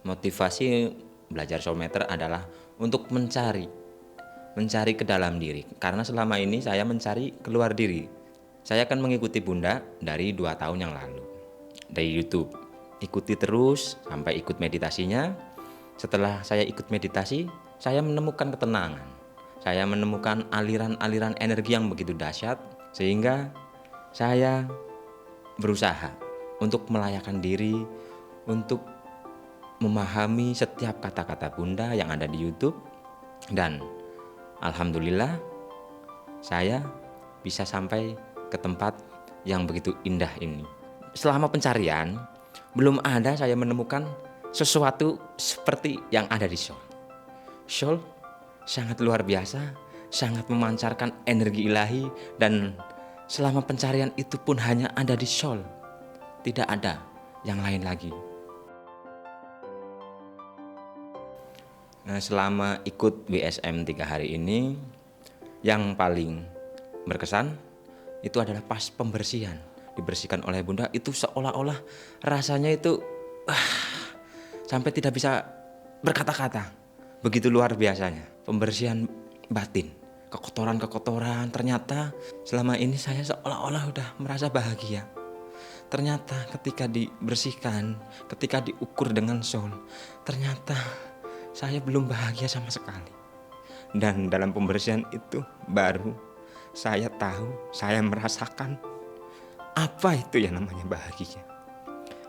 Motivasi belajar Soulmatter adalah untuk mencari ke dalam diri. Karena selama ini saya mencari keluar diri. Saya akan mengikuti Bunda dari 2 tahun yang lalu dari YouTube. Ikuti terus sampai ikut meditasinya. Setelah saya ikut meditasi, saya menemukan ketenangan. Saya menemukan aliran-aliran energi yang begitu dahsyat, sehingga saya berusaha untuk melayakan diri, untuk memahami setiap kata-kata Bunda yang ada di YouTube. Dan alhamdulillah saya bisa sampai ke tempat yang begitu indah ini. Selama pencarian, belum ada saya menemukan sesuatu seperti yang ada di Soul. Soul sangat luar biasa, sangat memancarkan energi ilahi, dan selama pencarian itu pun hanya ada di Soul. Tidak ada yang lain lagi. Nah, selama ikut WSM 3 hari ini, yang paling berkesan itu adalah pas pembersihan. Dibersihkan oleh Bunda, itu seolah-olah rasanya itu sampai tidak bisa berkata-kata. Begitu luar biasanya pembersihan batin, kekotoran-kekotoran. Ternyata selama ini saya seolah-olah udah merasa bahagia. Ternyata ketika dibersihkan, ketika diukur dengan Soul, ternyata saya belum bahagia sama sekali. Dan dalam pembersihan itu baru saya tahu, saya merasakan apa itu yang namanya bahagia.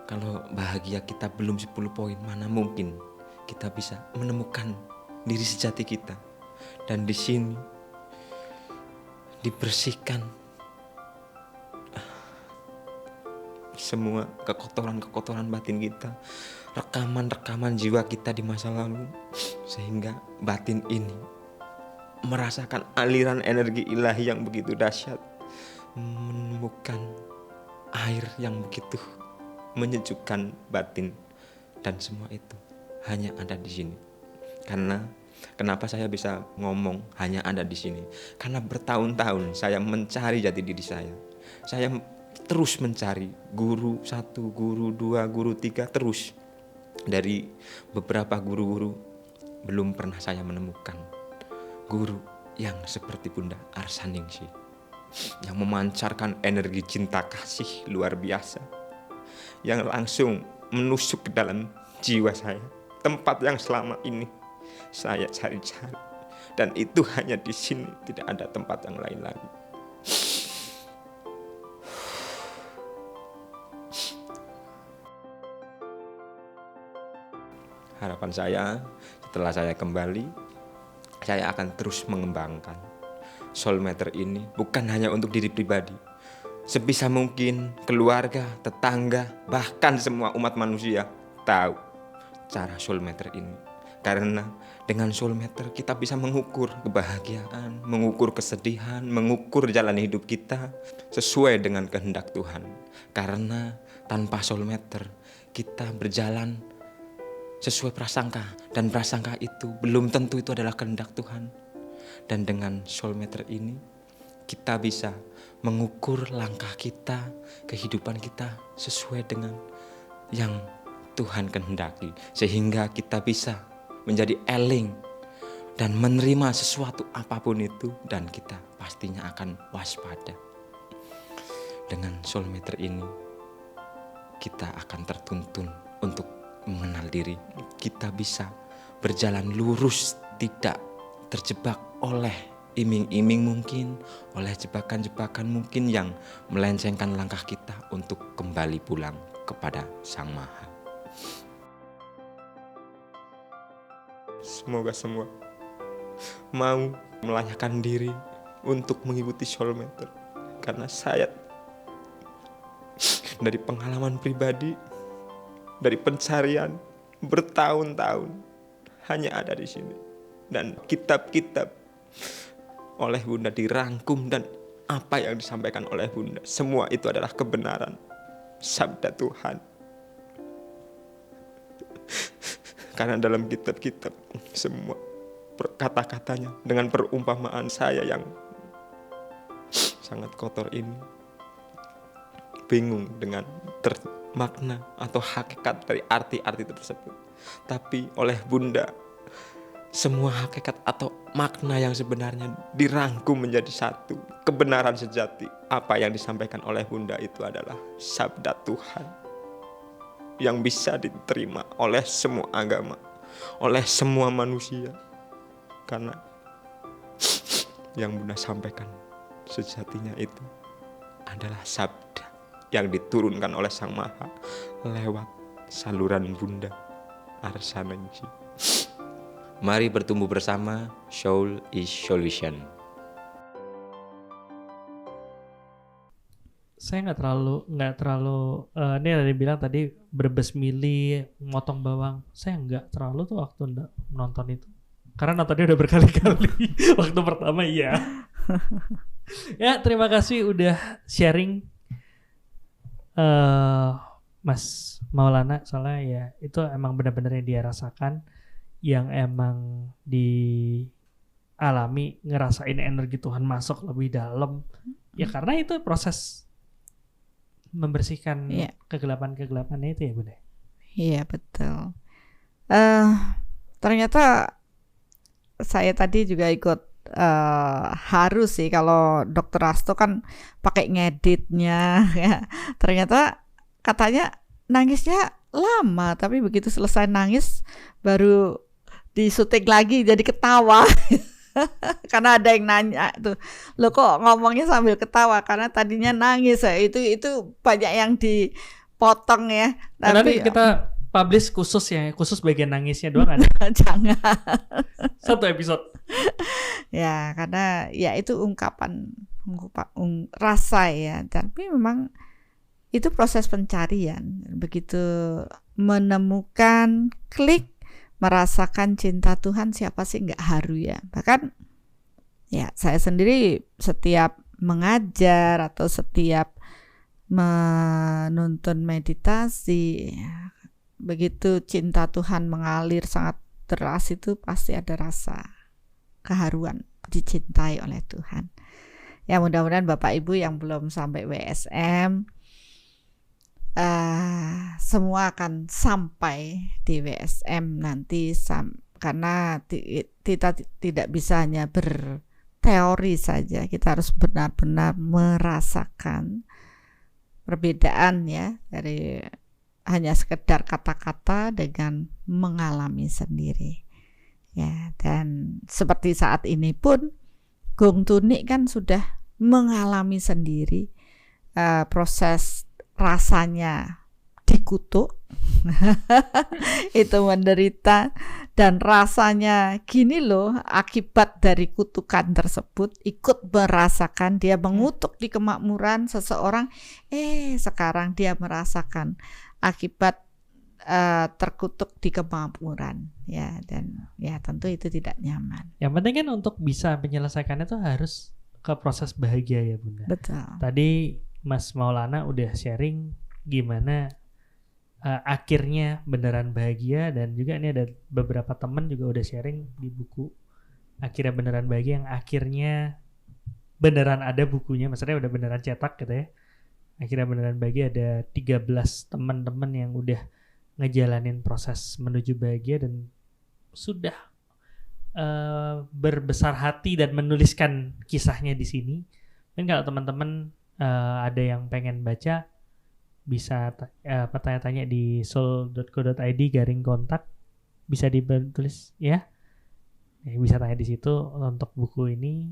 Kalau bahagia kita belum 10 poin, mana mungkin kita bisa menemukan diri sejati kita. Dan di sini dibersihkan semua kekotoran-kekotoran batin kita, rekaman-rekaman jiwa kita di masa lalu, sehingga batin ini merasakan aliran energi ilahi yang begitu dahsyat, menemukan air yang begitu menyejukkan batin. Dan semua itu hanya ada di sini. Karena kenapa saya bisa ngomong hanya ada di sini? Karena bertahun-tahun saya mencari jati diri saya. Saya terus mencari guru 1, guru 2, guru 3, terus. Dari beberapa guru-guru belum pernah saya menemukan guru yang seperti Bunda Arsaningsih, yang memancarkan energi cinta kasih luar biasa, yang langsung menusuk ke dalam jiwa saya, tempat yang selama ini saya cari-cari. Dan itu hanya di sini, tidak ada tempat yang lain lagi. Harapan saya setelah saya kembali, saya akan terus mengembangkan soul meter ini, bukan hanya untuk diri pribadi. Sebisa mungkin keluarga, tetangga, bahkan semua umat manusia tahu cara soul meter ini. Karena dengan soul meter kita bisa mengukur kebahagiaan, mengukur kesedihan, mengukur jalan hidup kita sesuai dengan kehendak Tuhan. Karena tanpa soul meter kita berjalan sesuai prasangka, dan prasangka itu belum tentu itu adalah kehendak Tuhan. Dan dengan soul meter ini kita bisa mengukur langkah kita, kehidupan kita sesuai dengan yang Tuhan kehendaki, sehingga kita bisa menjadi eling dan menerima sesuatu apapun itu, dan kita pastinya akan waspada. Dengan soul meter ini kita akan tertuntun untuk mengenal diri. Kita bisa berjalan lurus, tidak terjebak oleh iming-iming mungkin, oleh jebakan-jebakan mungkin yang melencengkan langkah kita untuk kembali pulang kepada Sang Maha. Semoga semua mau melayakkan diri untuk mengikuti soul meter, karena saya dari pengalaman pribadi, dari pencarian bertahun-tahun hanya ada di sini. Dan kitab-kitab oleh Bunda dirangkum, dan apa yang disampaikan oleh Bunda, semua itu adalah kebenaran sabda Tuhan. Karena dalam kitab-kitab semua kata-katanya dengan perumpamaan saya yang sangat kotor ini bingung dengan makna atau hakikat dari arti-arti tersebut. Tapi oleh Bunda, semua hakikat atau makna yang sebenarnya dirangkum menjadi satu. Kebenaran sejati apa yang disampaikan oleh Bunda itu adalah sabda Tuhan yang bisa diterima oleh semua agama, oleh semua manusia. Karena yang Bunda sampaikan sejatinya itu adalah sabda yang diturunkan oleh Sang Maha lewat saluran Bunda Arsaningsih. Mari bertumbuh bersama, Soul is Solution. Saya nggak terlalu ini ada yang bilang tadi berbes mili, motong bawang. Saya nggak terlalu tuh waktu nonton itu, karena nontonnya udah berkali-kali. Waktu pertama iya. Ya, terima kasih udah sharing, Mas Maulana. Soalnya ya itu emang benar-benar yang dia rasakan, yang emang dialami, ngerasain energi Tuhan masuk lebih dalam. Ya karena itu proses membersihkan kegelapan-kegelapannya itu ya Bunda. Iya betul. Ternyata saya tadi juga ikut harus sih, kalau Dr. Rasto kan pakai ngeditnya ya. Ternyata katanya nangisnya lama, tapi begitu selesai nangis baru disutik lagi jadi ketawa. Karena ada yang nanya tuh, lo kok ngomongnya sambil ketawa, karena tadinya nangis ya. Itu banyak yang dipotong ya. Tapi nanti kita publish khusus ya, khusus bagian nangisnya doang ada. Jangan. Satu episode. Ya, karena ya itu ungkapan rasa ya. Tapi memang itu proses pencarian. Begitu menemukan, klik, merasakan cinta Tuhan, siapa sih nggak haru ya. Bahkan ya saya sendiri setiap mengajar atau setiap menuntun meditasi, begitu cinta Tuhan mengalir sangat deras itu pasti ada rasa keharuan, dicintai oleh Tuhan. Ya mudah-mudahan Bapak Ibu yang belum sampai WSM semua akan sampai di WSM nanti, karena kita tidak bisa hanya berteori saja, kita harus benar-benar merasakan perbedaan ya, dari hanya sekedar kata-kata dengan mengalami sendiri ya. Dan seperti saat ini pun Gong Tuni kan sudah mengalami sendiri proses rasanya dikutuk itu menderita, dan rasanya gini loh, akibat dari kutukan tersebut ikut merasakan, dia mengutuk di kemakmuran seseorang, sekarang dia merasakan akibat terkutuk di kemakmuran ya. Dan ya tentu itu tidak nyaman. Yang penting kan untuk bisa menyelesaikannya itu harus ke proses bahagia ya Bunda. Betul. Tadi Mas Maulana udah sharing gimana akhirnya beneran bahagia, dan juga ini ada beberapa teman juga udah sharing di buku Akhirnya Beneran Bahagia, yang akhirnya beneran ada bukunya, maksudnya udah beneran cetak gitu ya. Akhirnya Beneran Bahagia, ada 13 teman-teman yang udah ngejalanin proses menuju bahagia dan sudah berbesar hati dan menuliskan kisahnya di sini. Dan kalau teman-teman ada yang pengen baca, bisa tanya-tanya di soul.co.id/kontak, bisa ditulis ya. Bisa tanya di situ untuk buku ini.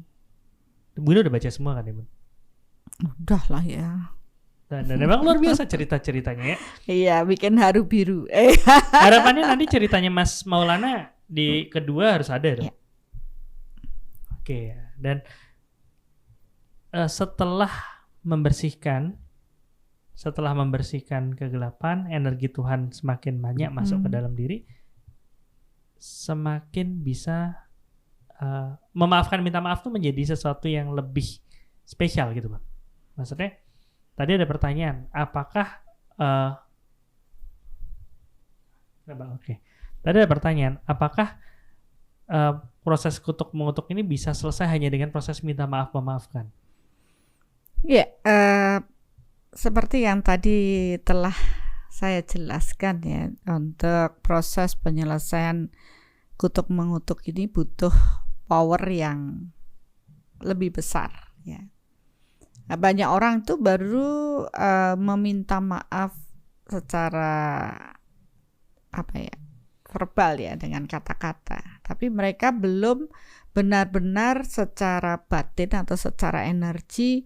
Bunda udah baca semua kan ya Bun? Udah lah ya. Dan memang luar biasa cerita-ceritanya ya. Iya, bikin haru biru. Harapannya nanti ceritanya Mas Maulana di kedua harus ada dong. Ya. Oke, dan setelah membersihkan kegelapan, energi Tuhan semakin banyak masuk ke dalam diri, semakin bisa memaafkan, minta maaf tuh menjadi sesuatu yang lebih spesial gitu Bang. Maksudnya tadi ada pertanyaan, apakah tadi ada pertanyaan, apakah proses kutuk mengutuk ini bisa selesai hanya dengan proses minta maaf memaafkan? Ya, seperti yang tadi telah saya jelaskan ya, untuk proses penyelesaian kutuk mengutuk ini butuh power yang lebih besar ya. Nah, banyak orang tuh baru meminta maaf secara verbal ya, dengan kata-kata, tapi mereka belum benar-benar secara batin atau secara energi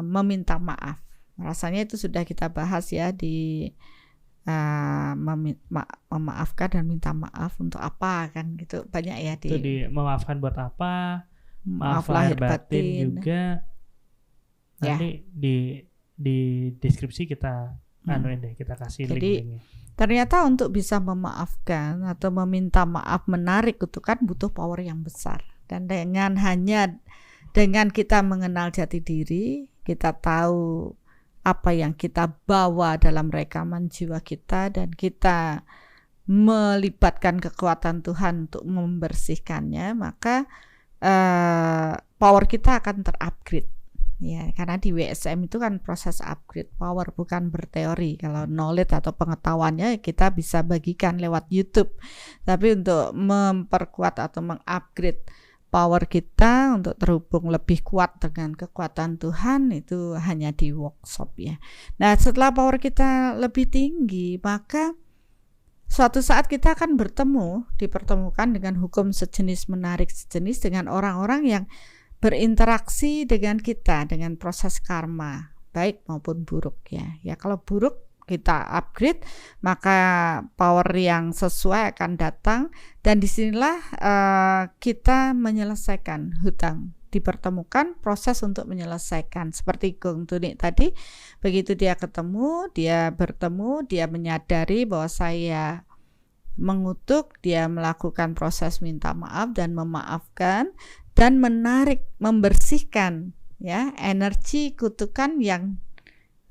meminta maaf. Rasanya itu sudah kita bahas ya di memaafkan dan minta maaf untuk apa kan gitu, banyak ya itu di memaafkan buat apa, maaf lahir batin juga. Nanti di deskripsi kita kita kasih link-linknya. Ternyata untuk bisa memaafkan atau meminta maaf, menarik kutukan, butuh power yang besar. Dan dengan kita mengenal jati diri, kita tahu apa yang kita bawa dalam rekaman jiwa kita, dan kita melibatkan kekuatan Tuhan untuk membersihkannya, maka power kita akan terupgrade. Ya, karena di WSM itu kan proses upgrade power, bukan berteori. Kalau knowledge atau pengetahuannya kita bisa bagikan lewat YouTube. Tapi untuk memperkuat atau mengupgrade power kita untuk terhubung lebih kuat dengan kekuatan Tuhan, itu hanya di workshop ya. Nah, setelah power kita lebih tinggi, maka suatu saat kita akan dipertemukan dengan hukum sejenis menarik sejenis, dengan orang-orang yang berinteraksi dengan kita dengan proses karma, baik maupun buruk ya. Ya kalau buruk kita upgrade, maka power yang sesuai akan datang, dan disinilah kita menyelesaikan hutang, dipertemukan proses untuk menyelesaikan. Seperti Gung Tunik tadi, begitu dia bertemu, dia menyadari bahwa saya mengutuk, dia melakukan proses minta maaf dan memaafkan dan menarik, membersihkan ya energi kutukan yang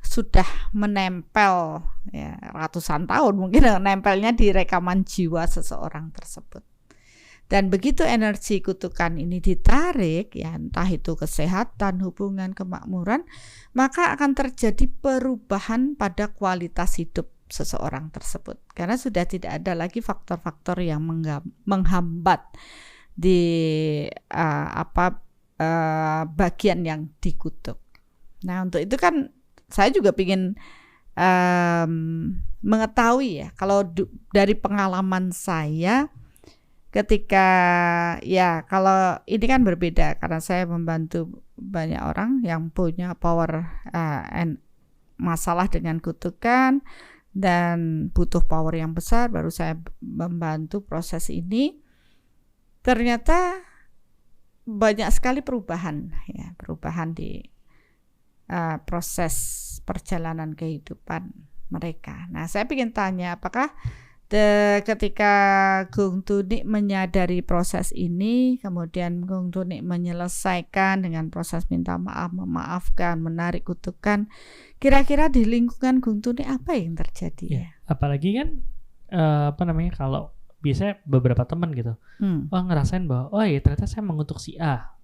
sudah menempel ya ratusan tahun, mungkin nempelnya di rekaman jiwa seseorang tersebut. Dan begitu energi kutukan ini ditarik, ya entah itu kesehatan, hubungan, kemakmuran, maka akan terjadi perubahan pada kualitas hidup seseorang tersebut, karena sudah tidak ada lagi faktor-faktor yang menghambat di bagian yang dikutuk. Nah, untuk itu kan saya juga ingin mengetahui ya, kalau dari pengalaman saya ketika kalau ini kan berbeda karena saya membantu banyak orang yang punya power masalah dengan kutukan dan butuh power yang besar, baru saya membantu proses ini. Ternyata banyak sekali perubahan di proses perjalanan kehidupan mereka. Nah, saya ingin tanya, apakah ketika Gung Tunik menyadari proses ini, kemudian Gung Tunik menyelesaikan dengan proses minta maaf, memaafkan, menarik kutukan, kira-kira di lingkungan Gung Tunik apa yang terjadi? Ya, apalagi kan kalau biasanya beberapa teman gitu, ngerasain bahwa ternyata saya mengutuk si A.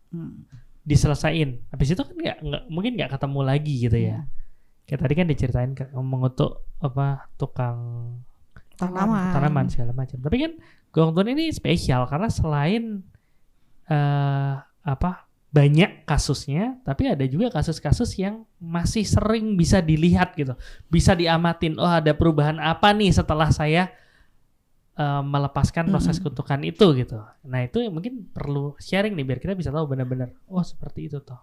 Diselesain, habis itu kan mungkin nggak ketemu lagi gitu ya. Kayak tadi kan diceritain mengutuk tukang tanaman segala macam. Tapi kan Gung Tunik ini spesial karena selain banyak kasusnya, tapi ada juga kasus-kasus yang masih sering bisa dilihat gitu, bisa diamatin. Oh, ada perubahan apa nih setelah saya melepaskan proses kutukan itu gitu. Nah, itu mungkin perlu sharing nih biar kita bisa tahu benar-benar seperti itu toh.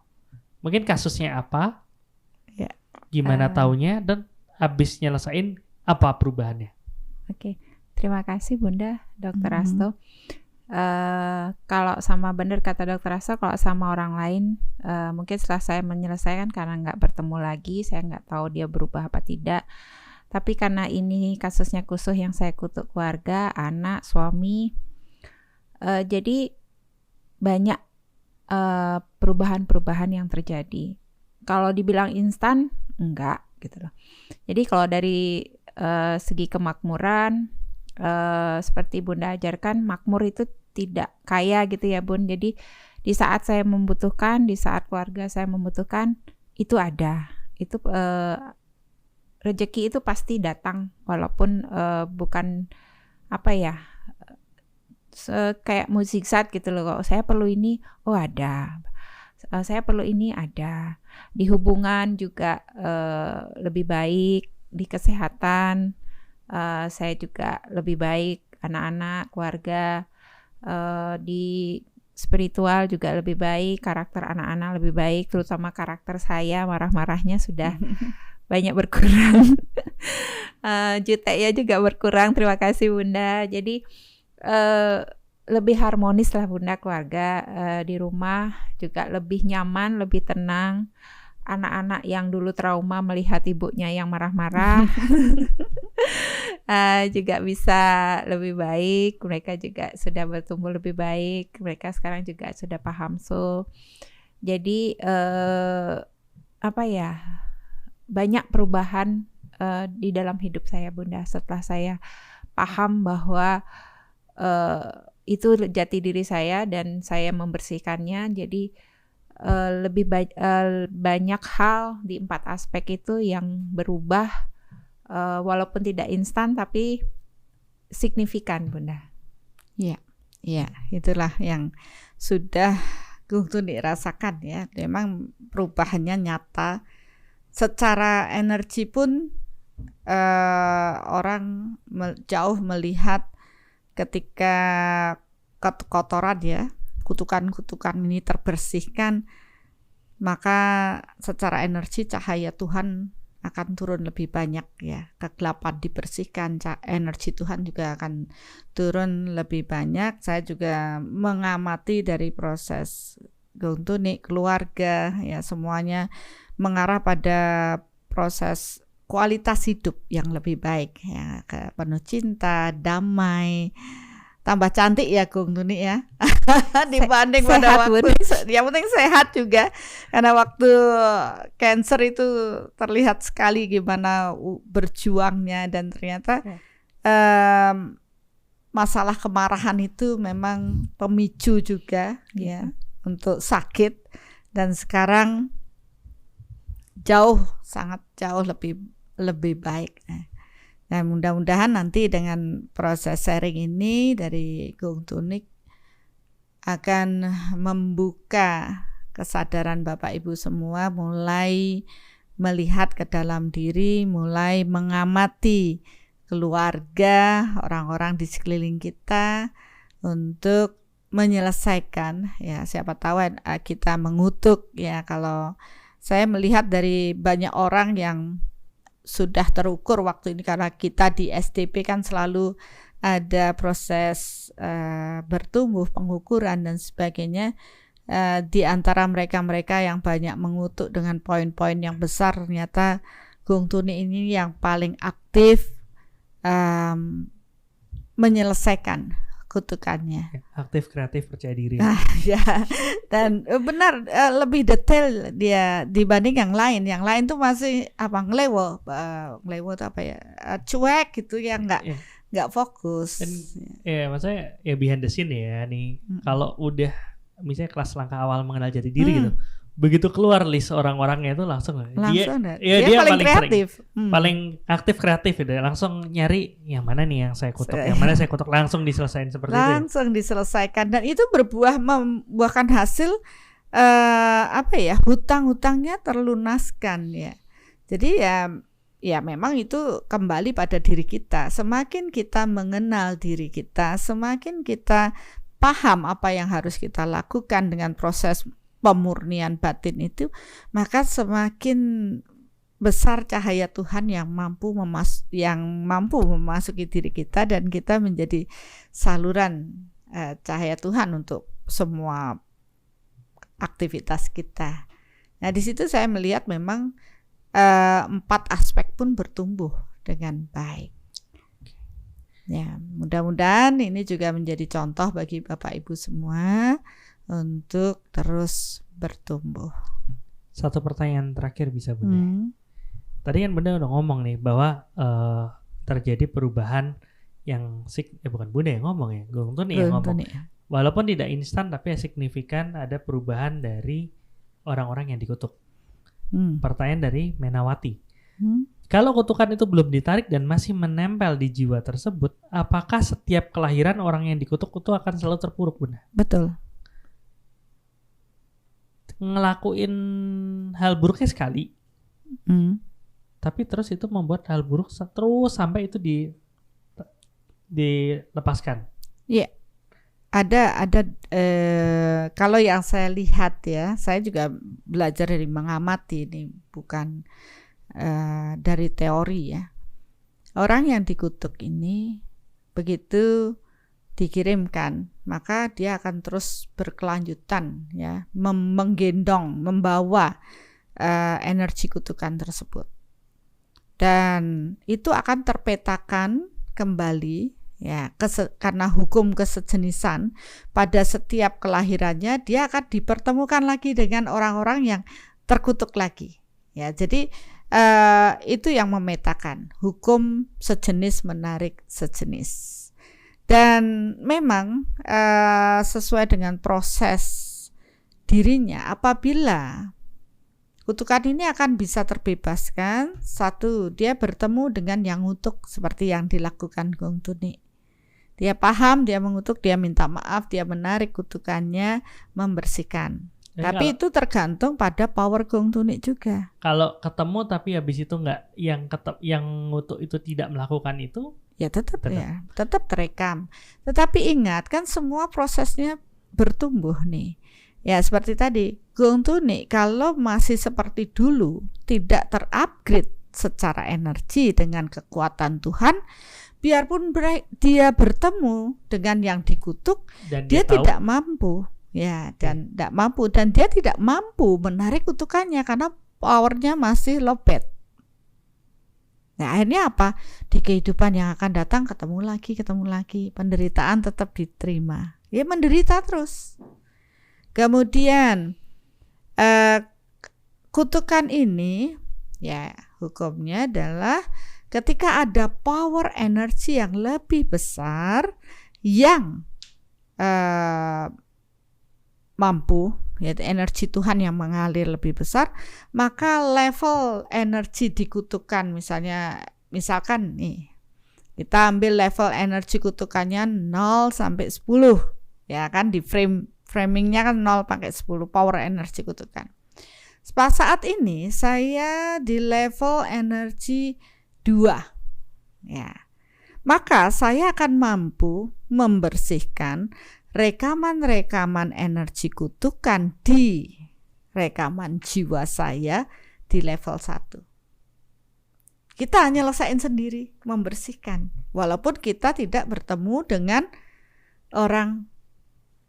Mungkin kasusnya apa? Ya. Gimana taunya dan habis nyelesain apa perubahannya? Oke. Terima kasih Bunda Dr. Asto. Kalau sama benar kata Dr. Asto, kalau sama orang lain mungkin setelah saya menyelesaikan karena nggak bertemu lagi, saya nggak tahu dia berubah apa tidak. Tapi karena ini kasusnya khusus yang saya kutuk keluarga, anak, suami, jadi banyak perubahan-perubahan yang terjadi. Kalau dibilang instan, enggak gitu loh. Jadi kalau dari segi kemakmuran, seperti Bunda ajarkan, makmur itu tidak kaya gitu ya Bun. Jadi di saat saya membutuhkan, di saat keluarga saya membutuhkan, itu ada. Itu rezeki itu pasti datang, walaupun bukan kayak mukjizat gitu loh. Kalau saya perlu ini, ada. Saya perlu ini, ada. Di hubungan juga lebih baik, di kesehatan saya juga lebih baik, anak-anak, keluarga, di spiritual juga lebih baik, karakter anak-anak lebih baik, terutama karakter saya marah-marahnya sudah banyak berkurang. Juteknya juga berkurang. Terima kasih Bunda. Jadi lebih harmonis lah Bunda keluarga, di rumah juga lebih nyaman, lebih tenang. Anak-anak yang dulu trauma melihat ibunya yang marah-marah juga bisa lebih baik. Mereka juga sudah bertumbuh lebih baik. Mereka sekarang juga sudah paham Jadi banyak perubahan di dalam hidup saya Bunda setelah saya paham bahwa itu jati diri saya dan saya membersihkannya. Jadi lebih banyak hal di 4 aspek itu yang berubah, walaupun tidak instan tapi signifikan Bunda. Ya, itulah yang sudah Gung Tunik rasakan ya. Memang perubahannya nyata. Secara energi pun orang jauh melihat ketika kotoran ya, kutukan-kutukan ini terbersihkan, maka secara energi cahaya Tuhan akan turun lebih banyak ya. Kegelapan dibersihkan, energi Tuhan juga akan turun lebih banyak. Saya juga mengamati dari proses Gong Tuni, keluarga ya, semuanya mengarah pada proses kualitas hidup yang lebih baik ya, penuh cinta, damai, tambah cantik ya Gong Tuni ya. Dibanding pada waktu yang penting sehat juga, karena waktu cancer itu terlihat sekali gimana berjuangnya, dan ternyata masalah kemarahan itu memang pemicu juga ya untuk sakit, dan sekarang sangat jauh lebih baik. Nah, mudah-mudahan nanti dengan proses sharing ini dari Gong Tuni akan membuka kesadaran Bapak Ibu semua, mulai melihat ke dalam diri, mulai mengamati keluarga, orang-orang di sekeliling kita untuk menyelesaikan ya. Siapa tahu kita mengutuk ya, kalau saya melihat dari banyak orang yang sudah terukur waktu ini, karena kita di SDP kan selalu ada proses bertumbuh, pengukuran dan sebagainya. Di antara mereka yang banyak mengutuk dengan poin-poin yang besar, ternyata Gong Tuni ini yang paling aktif menyelesaikan kutukannya. Aktif, kreatif, percaya diri. Ya, dan benar lebih detail dia dibanding yang lain. Yang lain tuh masih ngelewo itu apa ya? Cuek gitu ya, nggak fokus. Dan, ya maksudnya ya behind the scene ya nih. Kalau udah misalnya kelas langkah awal mengenal jati diri gitu, begitu keluar list orang-orangnya itu langsung dia paling kreatif, paling aktif kreatif gitu, langsung nyari yang mana nih yang saya kutuk, yang mana saya kutuk, langsung diselesaikan seperti itu. Langsung diselesaikan, dan itu membuahkan hasil hutang-hutangnya terlunaskan ya. Jadi ya memang itu kembali pada diri kita. Semakin kita mengenal diri kita, semakin kita paham apa yang harus kita lakukan dengan proses pemurnian batin itu, maka semakin besar cahaya Tuhan yang mampu memasuki diri kita, dan kita menjadi saluran cahaya Tuhan untuk semua aktivitas kita. Nah, di situ saya melihat memang 4 aspek pun bertumbuh dengan baik. Ya, mudah-mudahan ini juga menjadi contoh bagi Bapak Ibu semua untuk terus bertumbuh. Satu pertanyaan terakhir bisa Bunda. Tadi kan Bunda udah ngomong nih bahwa terjadi perubahan yang bukan Bunda yang ngomong ya, Gong Tuni yang ngomong. Walaupun tidak instan tapi signifikan ada perubahan dari orang-orang yang dikutuk. Pertanyaan dari Menawati. Kalau kutukan itu belum ditarik dan masih menempel di jiwa tersebut, apakah setiap kelahiran orang yang dikutuk itu akan selalu terpuruk, Bunda? Betul. Ngelakuin hal buruknya sekali, tapi terus itu membuat hal buruk terus sampai itu dilepaskan. Iya. Ada kalau yang saya lihat ya, saya juga belajar dari mengamati, ini bukan dari teori ya. Orang yang dikutuk ini begitu dikirimkan, maka dia akan terus berkelanjutan ya, menggendong, membawa energi kutukan tersebut, dan itu akan terpetakan kembali. Ya, karena hukum kesejenisan, pada setiap kelahirannya dia akan dipertemukan lagi dengan orang-orang yang terkutuk lagi. Ya, jadi itu yang memetakan hukum sejenis menarik sejenis. Dan memang sesuai dengan proses dirinya, apabila kutukan ini akan bisa terbebaskan, satu, dia bertemu dengan yang ngutuk seperti yang dilakukan Gong Tuni. Dia paham, dia mengutuk, dia minta maaf, dia menarik kutukannya, membersihkan. Tapi itu tergantung pada power Gong Tuni juga. Kalau ketemu tapi habis itu enggak, yang ngutuk itu tidak melakukan itu, ya tetap terekam. Tetapi ingat, kan semua prosesnya bertumbuh nih. Ya seperti tadi, Gong Tuni kalau masih seperti dulu, tidak terupgrade secara energi dengan kekuatan Tuhan, biarpun dia bertemu dengan yang dikutuk, Dan dia tahu, tidak mampu, ya, dan tidak mampu, dan dia tidak mampu menarik kutukannya karena powernya masih lowbat. Nah, akhirnya apa? Di kehidupan yang akan datang ketemu lagi, penderitaan tetap diterima. Ya, menderita terus. Kemudian kutukan ini, ya, hukumnya adalah ketika ada power energi yang lebih besar yang mampu, yaitu energi Tuhan yang mengalir lebih besar, maka level energi dikutukan, misalkan nih, kita ambil level energi kutukannya 0 sampai 10, ya kan, di framingnya kan 0 sampai 10 power energi kutukan. Saat ini saya di level energi 2, ya, maka saya akan mampu membersihkan rekaman-rekaman energi kutukan di rekaman jiwa saya di level 1. Kita nyelesain sendiri, membersihkan, walaupun kita tidak bertemu dengan orang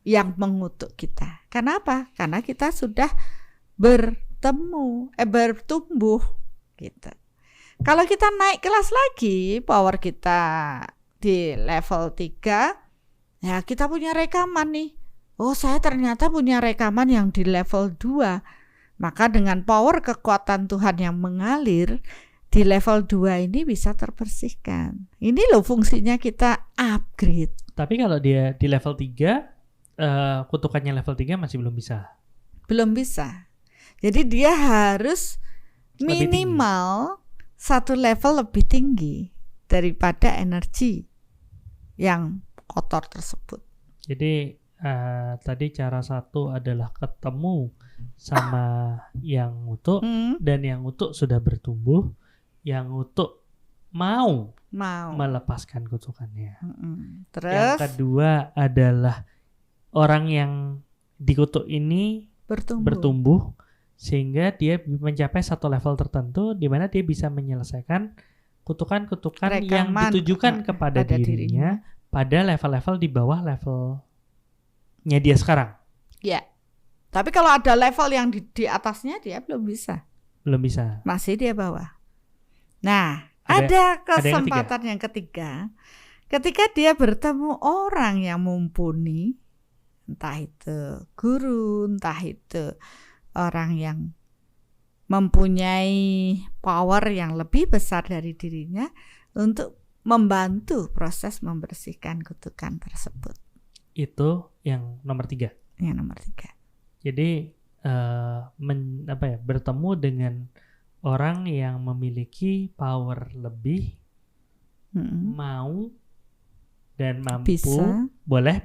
yang mengutuk kita. Kenapa? Karena kita sudah bertumbuh gitu. Kalau kita naik kelas lagi, power kita di level 3, ya, kita punya rekaman nih. Oh, saya ternyata punya rekaman yang di level 2. Maka dengan power kekuatan Tuhan yang mengalir di level 2 ini bisa terbersihkan. Ini loh fungsinya kita upgrade. Tapi kalau dia di level 3, kutukannya level 3 masih belum bisa. Belum bisa. Jadi dia harus minimal satu level lebih tinggi daripada energi yang kotor tersebut. Jadi tadi cara satu adalah ketemu sama yang ngutuk, dan yang ngutuk sudah bertumbuh, yang ngutuk mau melepaskan kutukannya. Terus yang kedua adalah orang yang dikutuk ini bertumbuh sehingga dia mencapai satu level tertentu di mana dia bisa menyelesaikan kutukan-kutukan yang ditujukan kepada dirinya pada level-level di bawah levelnya dia sekarang. Ya. Tapi kalau ada level yang di atasnya dia belum bisa. Belum bisa. Masih dia bawah. Nah, ada kesempatan yang ketiga. Ketika dia bertemu orang yang mumpuni, entah itu guru, entah itu orang yang mempunyai power yang lebih besar dari dirinya untuk membantu proses membersihkan kutukan tersebut. Itu yang nomor 3. Yang nomor 3. Jadi bertemu dengan orang yang memiliki power lebih, mau dan mampu,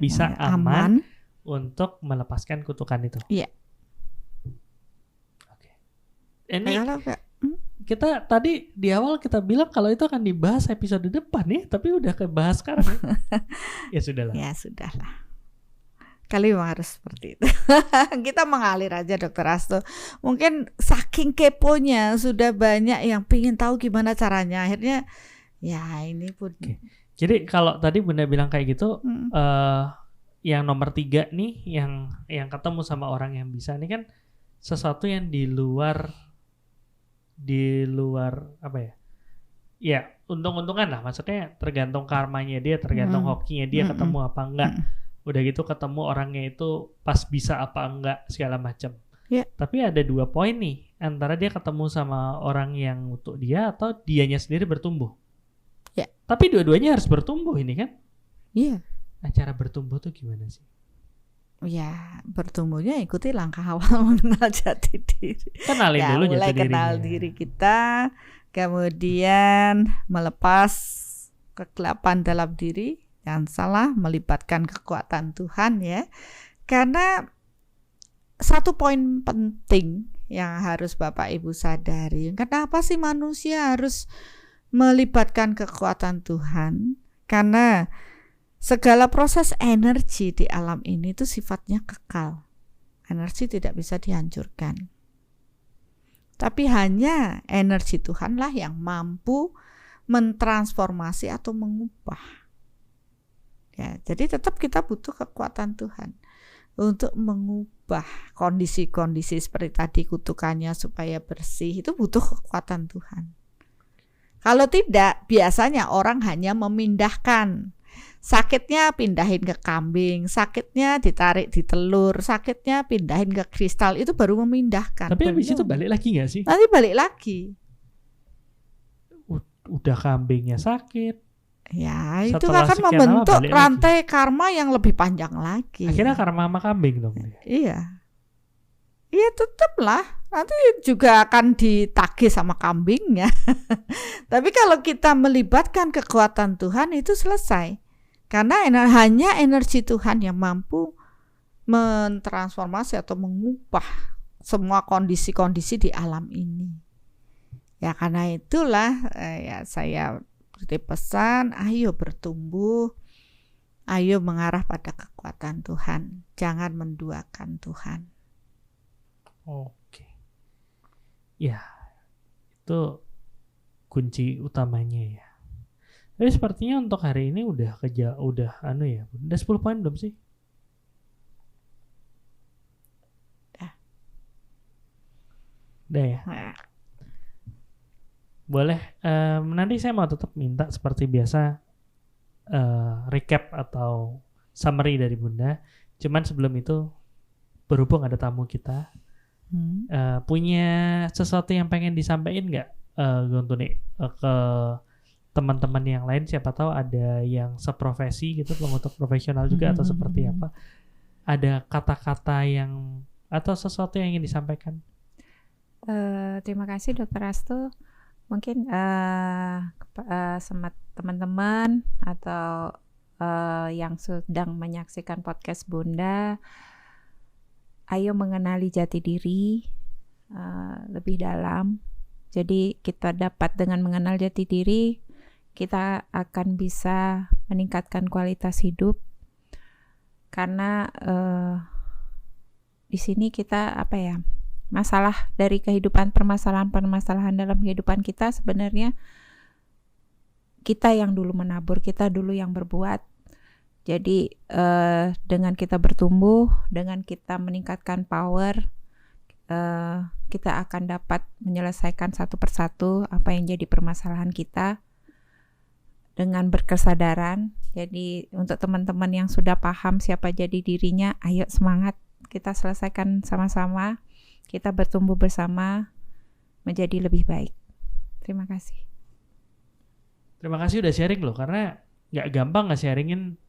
bisa aman untuk melepaskan kutukan itu. Iya. Oke. Ini kita tadi di awal kita bilang kalau itu akan dibahas episode depan ya, tapi udah kebahas sekarang. Ya sudahlah. Ya sudahlah. Kali memang harus seperti itu. Kita mengalir aja, Dokter Asto. Mungkin saking keponya sudah banyak yang pingin tahu gimana caranya. Akhirnya ya ini pun. Oke. Jadi kalau tadi Bunda bilang kayak gitu, yang nomor 3 nih, yang ketemu sama orang yang bisa, ini kan sesuatu yang di luar apa ya? Ya, untung-untungan lah. Maksudnya tergantung karmanya dia, tergantung hokinya dia ketemu apa enggak. Udah gitu ketemu orangnya itu pas bisa apa enggak segala macam. Yeah. Tapi ada 2 poin nih, antara dia ketemu sama orang yang untuk dia atau dianya sendiri bertumbuh. Yeah. Tapi dua-duanya harus bertumbuh ini kan? Iya. Nah, cara bertumbuh tuh gimana sih? Ya, bertumbuhnya ikuti langkah awal mengenal jati diri. Kenalin dulu jati dirinya. Mulai kenal diri kita, kemudian melepas kegelapan dalam diri. Jangan salah, melibatkan kekuatan Tuhan ya. Karena satu poin penting yang harus Bapak Ibu sadari, kenapa sih manusia harus melibatkan kekuatan Tuhan? Karena segala proses energi di alam ini itu sifatnya kekal. Energi tidak bisa dihancurkan. tapi hanya energi Tuhanlah yang mampu mentransformasi atau mengubah. Ya, jadi tetap kita butuh kekuatan Tuhan untuk mengubah kondisi-kondisi seperti tadi kutukannya supaya bersih, itu butuh kekuatan Tuhan. Kalau tidak, biasanya orang hanya memindahkan. Sakitnya pindahin ke kambing, sakitnya ditarik di telur, sakitnya pindahin ke kristal, itu baru memindahkan. Tapi habis itu balik lagi nggak sih? Nanti balik lagi. Udah kambingnya sakit. Ya, itu Setelah akan sekian membentuk lama balik rantai karma yang lebih panjang lagi. Akhirnya karma sama kambing dong. Iya. Iya, tetaplah. Nanti juga akan ditagih sama kambingnya. Tapi kalau kita melibatkan kekuatan Tuhan, itu selesai. Karena hanya energi Tuhan yang mampu mentransformasi atau mengubah semua kondisi-kondisi di alam ini. Ya, karena itulah ya saya beri pesan, ayo bertumbuh, ayo mengarah pada kekuatan Tuhan, jangan menduakan Tuhan. Oke. Ya, itu kunci utamanya ya. Tapi sepertinya untuk hari ini udah ya. Udah 10 poin belum sih? Udah ya. Boleh, nanti saya mau tetap minta seperti biasa recap atau summary dari Bunda. Cuman sebelum itu, berhubung ada tamu kita, punya sesuatu yang pengen disampaikan nggak, Gontuni, ke teman-teman yang lain? Siapa tahu ada yang seprofesi gitu, pengutuk profesional juga atau seperti apa? Ada kata-kata yang atau sesuatu yang ingin disampaikan? Terima kasih Dr. Astu. Mungkin sama teman-teman atau yang sedang menyaksikan podcast Bunda, ayo mengenali jati diri lebih dalam. Jadi kita dapat dengan mengenal jati diri, kita akan bisa meningkatkan kualitas hidup. Karena di sini kita masalah dari kehidupan, permasalahan dalam kehidupan kita sebenarnya kita yang dulu menabur, kita dulu yang berbuat. Jadi dengan kita bertumbuh, dengan kita meningkatkan power, kita akan dapat menyelesaikan satu persatu apa yang jadi permasalahan kita dengan berkesadaran. Jadi untuk teman-teman yang sudah paham siapa jadi dirinya, ayo semangat, kita selesaikan sama-sama. Kita bertumbuh bersama menjadi lebih baik. Terima kasih. Terima kasih udah sharing loh, karena nggak gampang nge-sharingin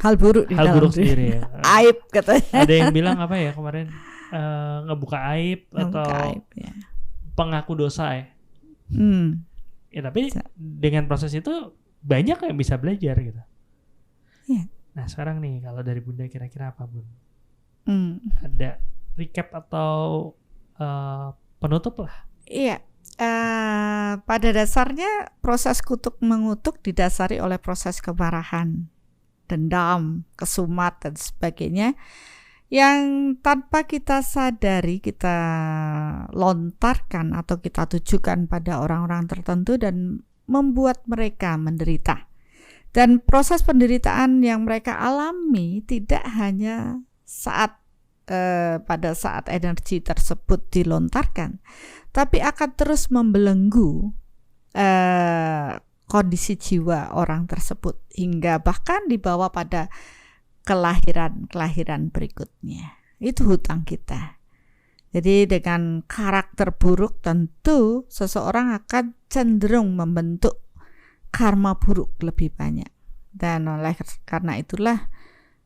hal buruk sendiri ya. Aib katanya. Ada yang bilang apa ya kemarin, ngebuka aib atau aib, ya. Pengaku dosa ya. Ya tapi dengan proses itu banyak yang bisa belajar gitu. Ya. Nah sekarang nih kalau dari Bunda kira-kira apa Bun? Ada recap atau penutup lah? Iya, pada dasarnya proses kutuk mengutuk didasari oleh proses kemarahan, dendam, kesumat dan sebagainya yang tanpa kita sadari kita lontarkan atau kita tujukan pada orang-orang tertentu dan membuat mereka menderita. Dan proses penderitaan yang mereka alami tidak hanya pada saat energi tersebut dilontarkan, tapi akan terus membelenggu kondisi jiwa orang tersebut hingga bahkan dibawa pada kelahiran berikutnya. Itu hutang kita. Jadi dengan karakter buruk tentu seseorang akan cenderung membentuk karma buruk lebih banyak. Dan oleh karena itulah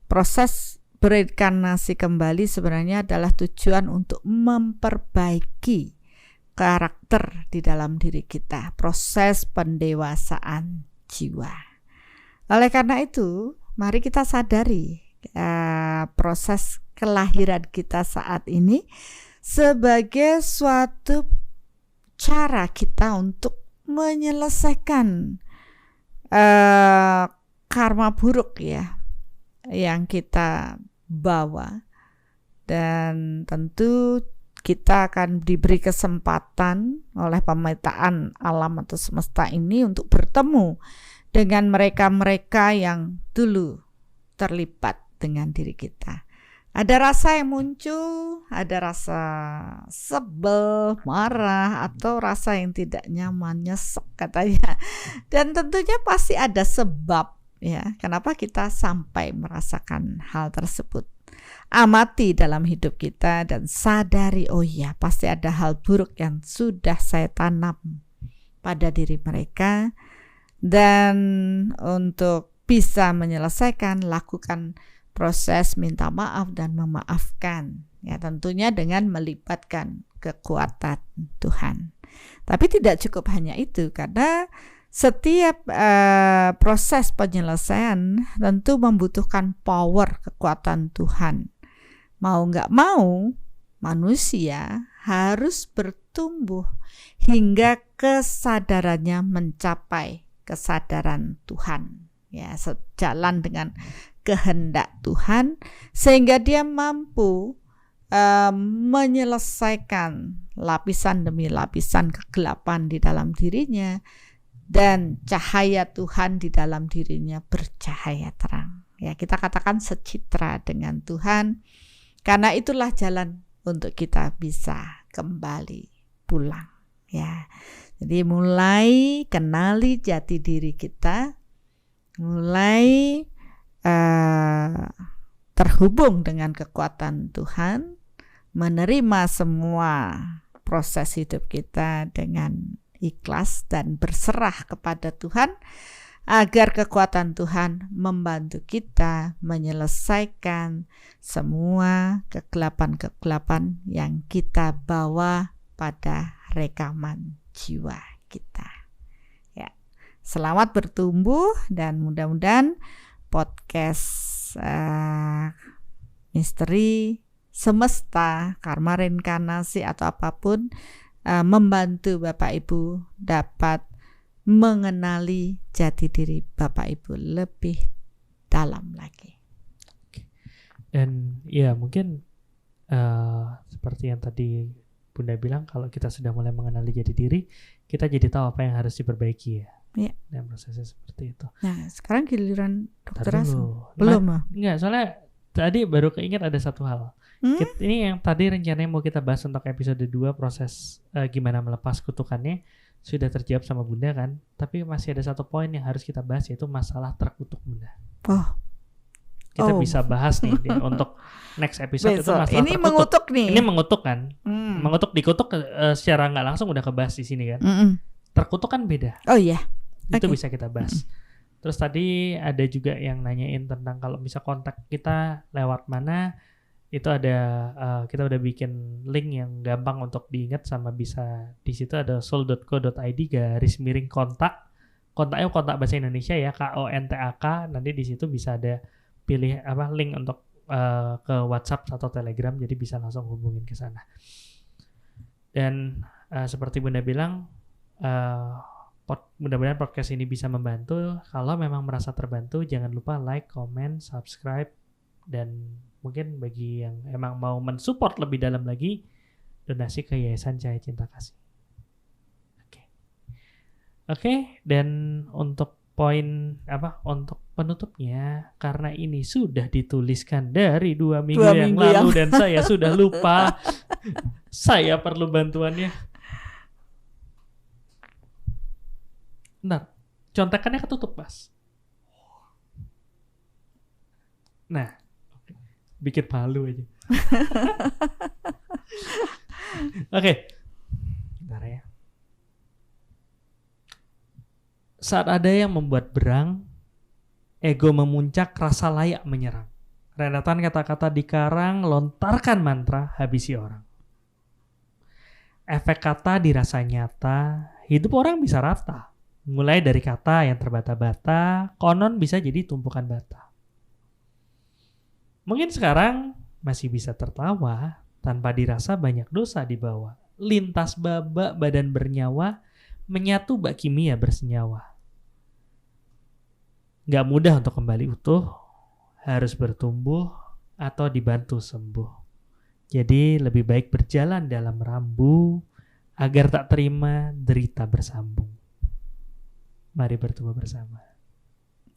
proses berinkarnasi kembali sebenarnya adalah tujuan untuk memperbaiki karakter di dalam diri kita, proses pendewasaan jiwa. Oleh karena itu, mari kita sadari proses kelahiran kita saat ini sebagai suatu cara kita untuk menyelesaikan karma buruk ya yang kita bawa, dan tentu kita akan diberi kesempatan oleh pemetaan alam atau semesta ini untuk bertemu dengan mereka-mereka yang dulu terlibat dengan diri kita. Ada rasa yang muncul, ada rasa sebel, marah, atau rasa yang tidak nyaman, nyesek katanya. Dan tentunya pasti ada sebab ya, kenapa kita sampai merasakan hal tersebut. Amati dalam hidup kita dan sadari, oh iya, pasti ada hal buruk yang sudah saya tanam pada diri mereka. Dan untuk bisa menyelesaikan, lakukan proses minta maaf dan memaafkan, ya tentunya dengan melibatkan kekuatan Tuhan. Tapi tidak cukup hanya itu, karena setiap proses penyelesaian tentu membutuhkan power kekuatan Tuhan. Mau nggak mau, manusia harus bertumbuh hingga kesadarannya mencapai kesadaran Tuhan, ya sejalan dengan kehendak Tuhan, sehingga dia mampu menyelesaikan lapisan demi lapisan kegelapan di dalam dirinya, dan cahaya Tuhan di dalam dirinya bercahaya terang. Ya, kita katakan secitra dengan Tuhan, karena itulah jalan untuk kita bisa kembali pulang. Ya, jadi mulai kenali jati diri kita, mulai terhubung dengan kekuatan Tuhan, menerima semua proses hidup kita dengan ikhlas dan berserah kepada Tuhan, agar kekuatan Tuhan membantu kita menyelesaikan semua kegelapan-kegelapan yang kita bawa pada rekaman jiwa kita. Ya, selamat bertumbuh dan mudah-mudahan podcast misteri semesta, karma reinkarnasi atau apapun membantu Bapak Ibu dapat mengenali jati diri Bapak Ibu lebih dalam lagi. Dan ya mungkin seperti yang tadi Bunda bilang, kalau kita sudah mulai mengenali jati diri, kita jadi tahu apa yang harus diperbaiki ya. Iya. Dan prosesnya seperti itu. Nah, sekarang giliran Dokter Asung. Belum. Belum. Enggak, soalnya tadi baru keinget ada satu hal. Ini yang tadi rencananya mau kita bahas untuk episode 2, proses gimana melepas kutukannya, sudah terjawab sama Bunda kan. Tapi masih ada satu poin yang harus kita bahas, yaitu masalah terkutuk Bunda. Kita bisa bahas nih untuk next episode. Itu masalah ini terkutuk. Mengutuk nih. Ini mengutuk kan. Mengutuk, dikutuk secara nggak langsung udah kebahas di sini kan. Terkutuk kan beda. Oh iya. Itu bisa kita bahas. Terus tadi ada juga yang nanyain tentang kalau bisa kontak kita lewat mana. Itu ada kita udah bikin link yang gampang untuk diingat, sama bisa di situ ada soul.co.id/kontak. Kontaknya kontak bahasa Indonesia ya, KONTAK. Nanti di situ bisa ada pilih link untuk ke WhatsApp atau Telegram, jadi bisa langsung hubungin ke sana. Dan seperti Bunda bilang, mudah-mudahan podcast ini bisa membantu. Kalau memang merasa terbantu, jangan lupa like, comment, subscribe, dan mungkin bagi yang emang mau mensupport lebih dalam lagi, donasi ke Yayasan Cahaya Cinta Kasih. Oke, dan untuk untuk penutupnya, karena ini sudah dituliskan dari 2 minggu yang lalu dan saya sudah lupa, saya perlu bantuannya. Bentar, contekannya ketutup, Mas. Nah, bikin palu aja. Oke. Bentar ya. Saat ada yang membuat berang, ego memuncak, rasa layak menyerang. Rentetan kata-kata dikarang, lontarkan mantra, habisi orang. Efek kata dirasa nyata, hidup orang bisa rata. Mulai dari kata yang terbata-bata, konon bisa jadi tumpukan bata. Mungkin sekarang masih bisa tertawa, tanpa dirasa banyak dosa dibawa. Lintas babak badan bernyawa, menyatu bak kimia bersenyawa. Gak mudah untuk kembali utuh, harus bertumbuh atau dibantu sembuh. Jadi lebih baik berjalan dalam rambu agar tak terima derita bersambung. Mari bertumbuh bersama.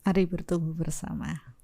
Mari bertumbuh bersama.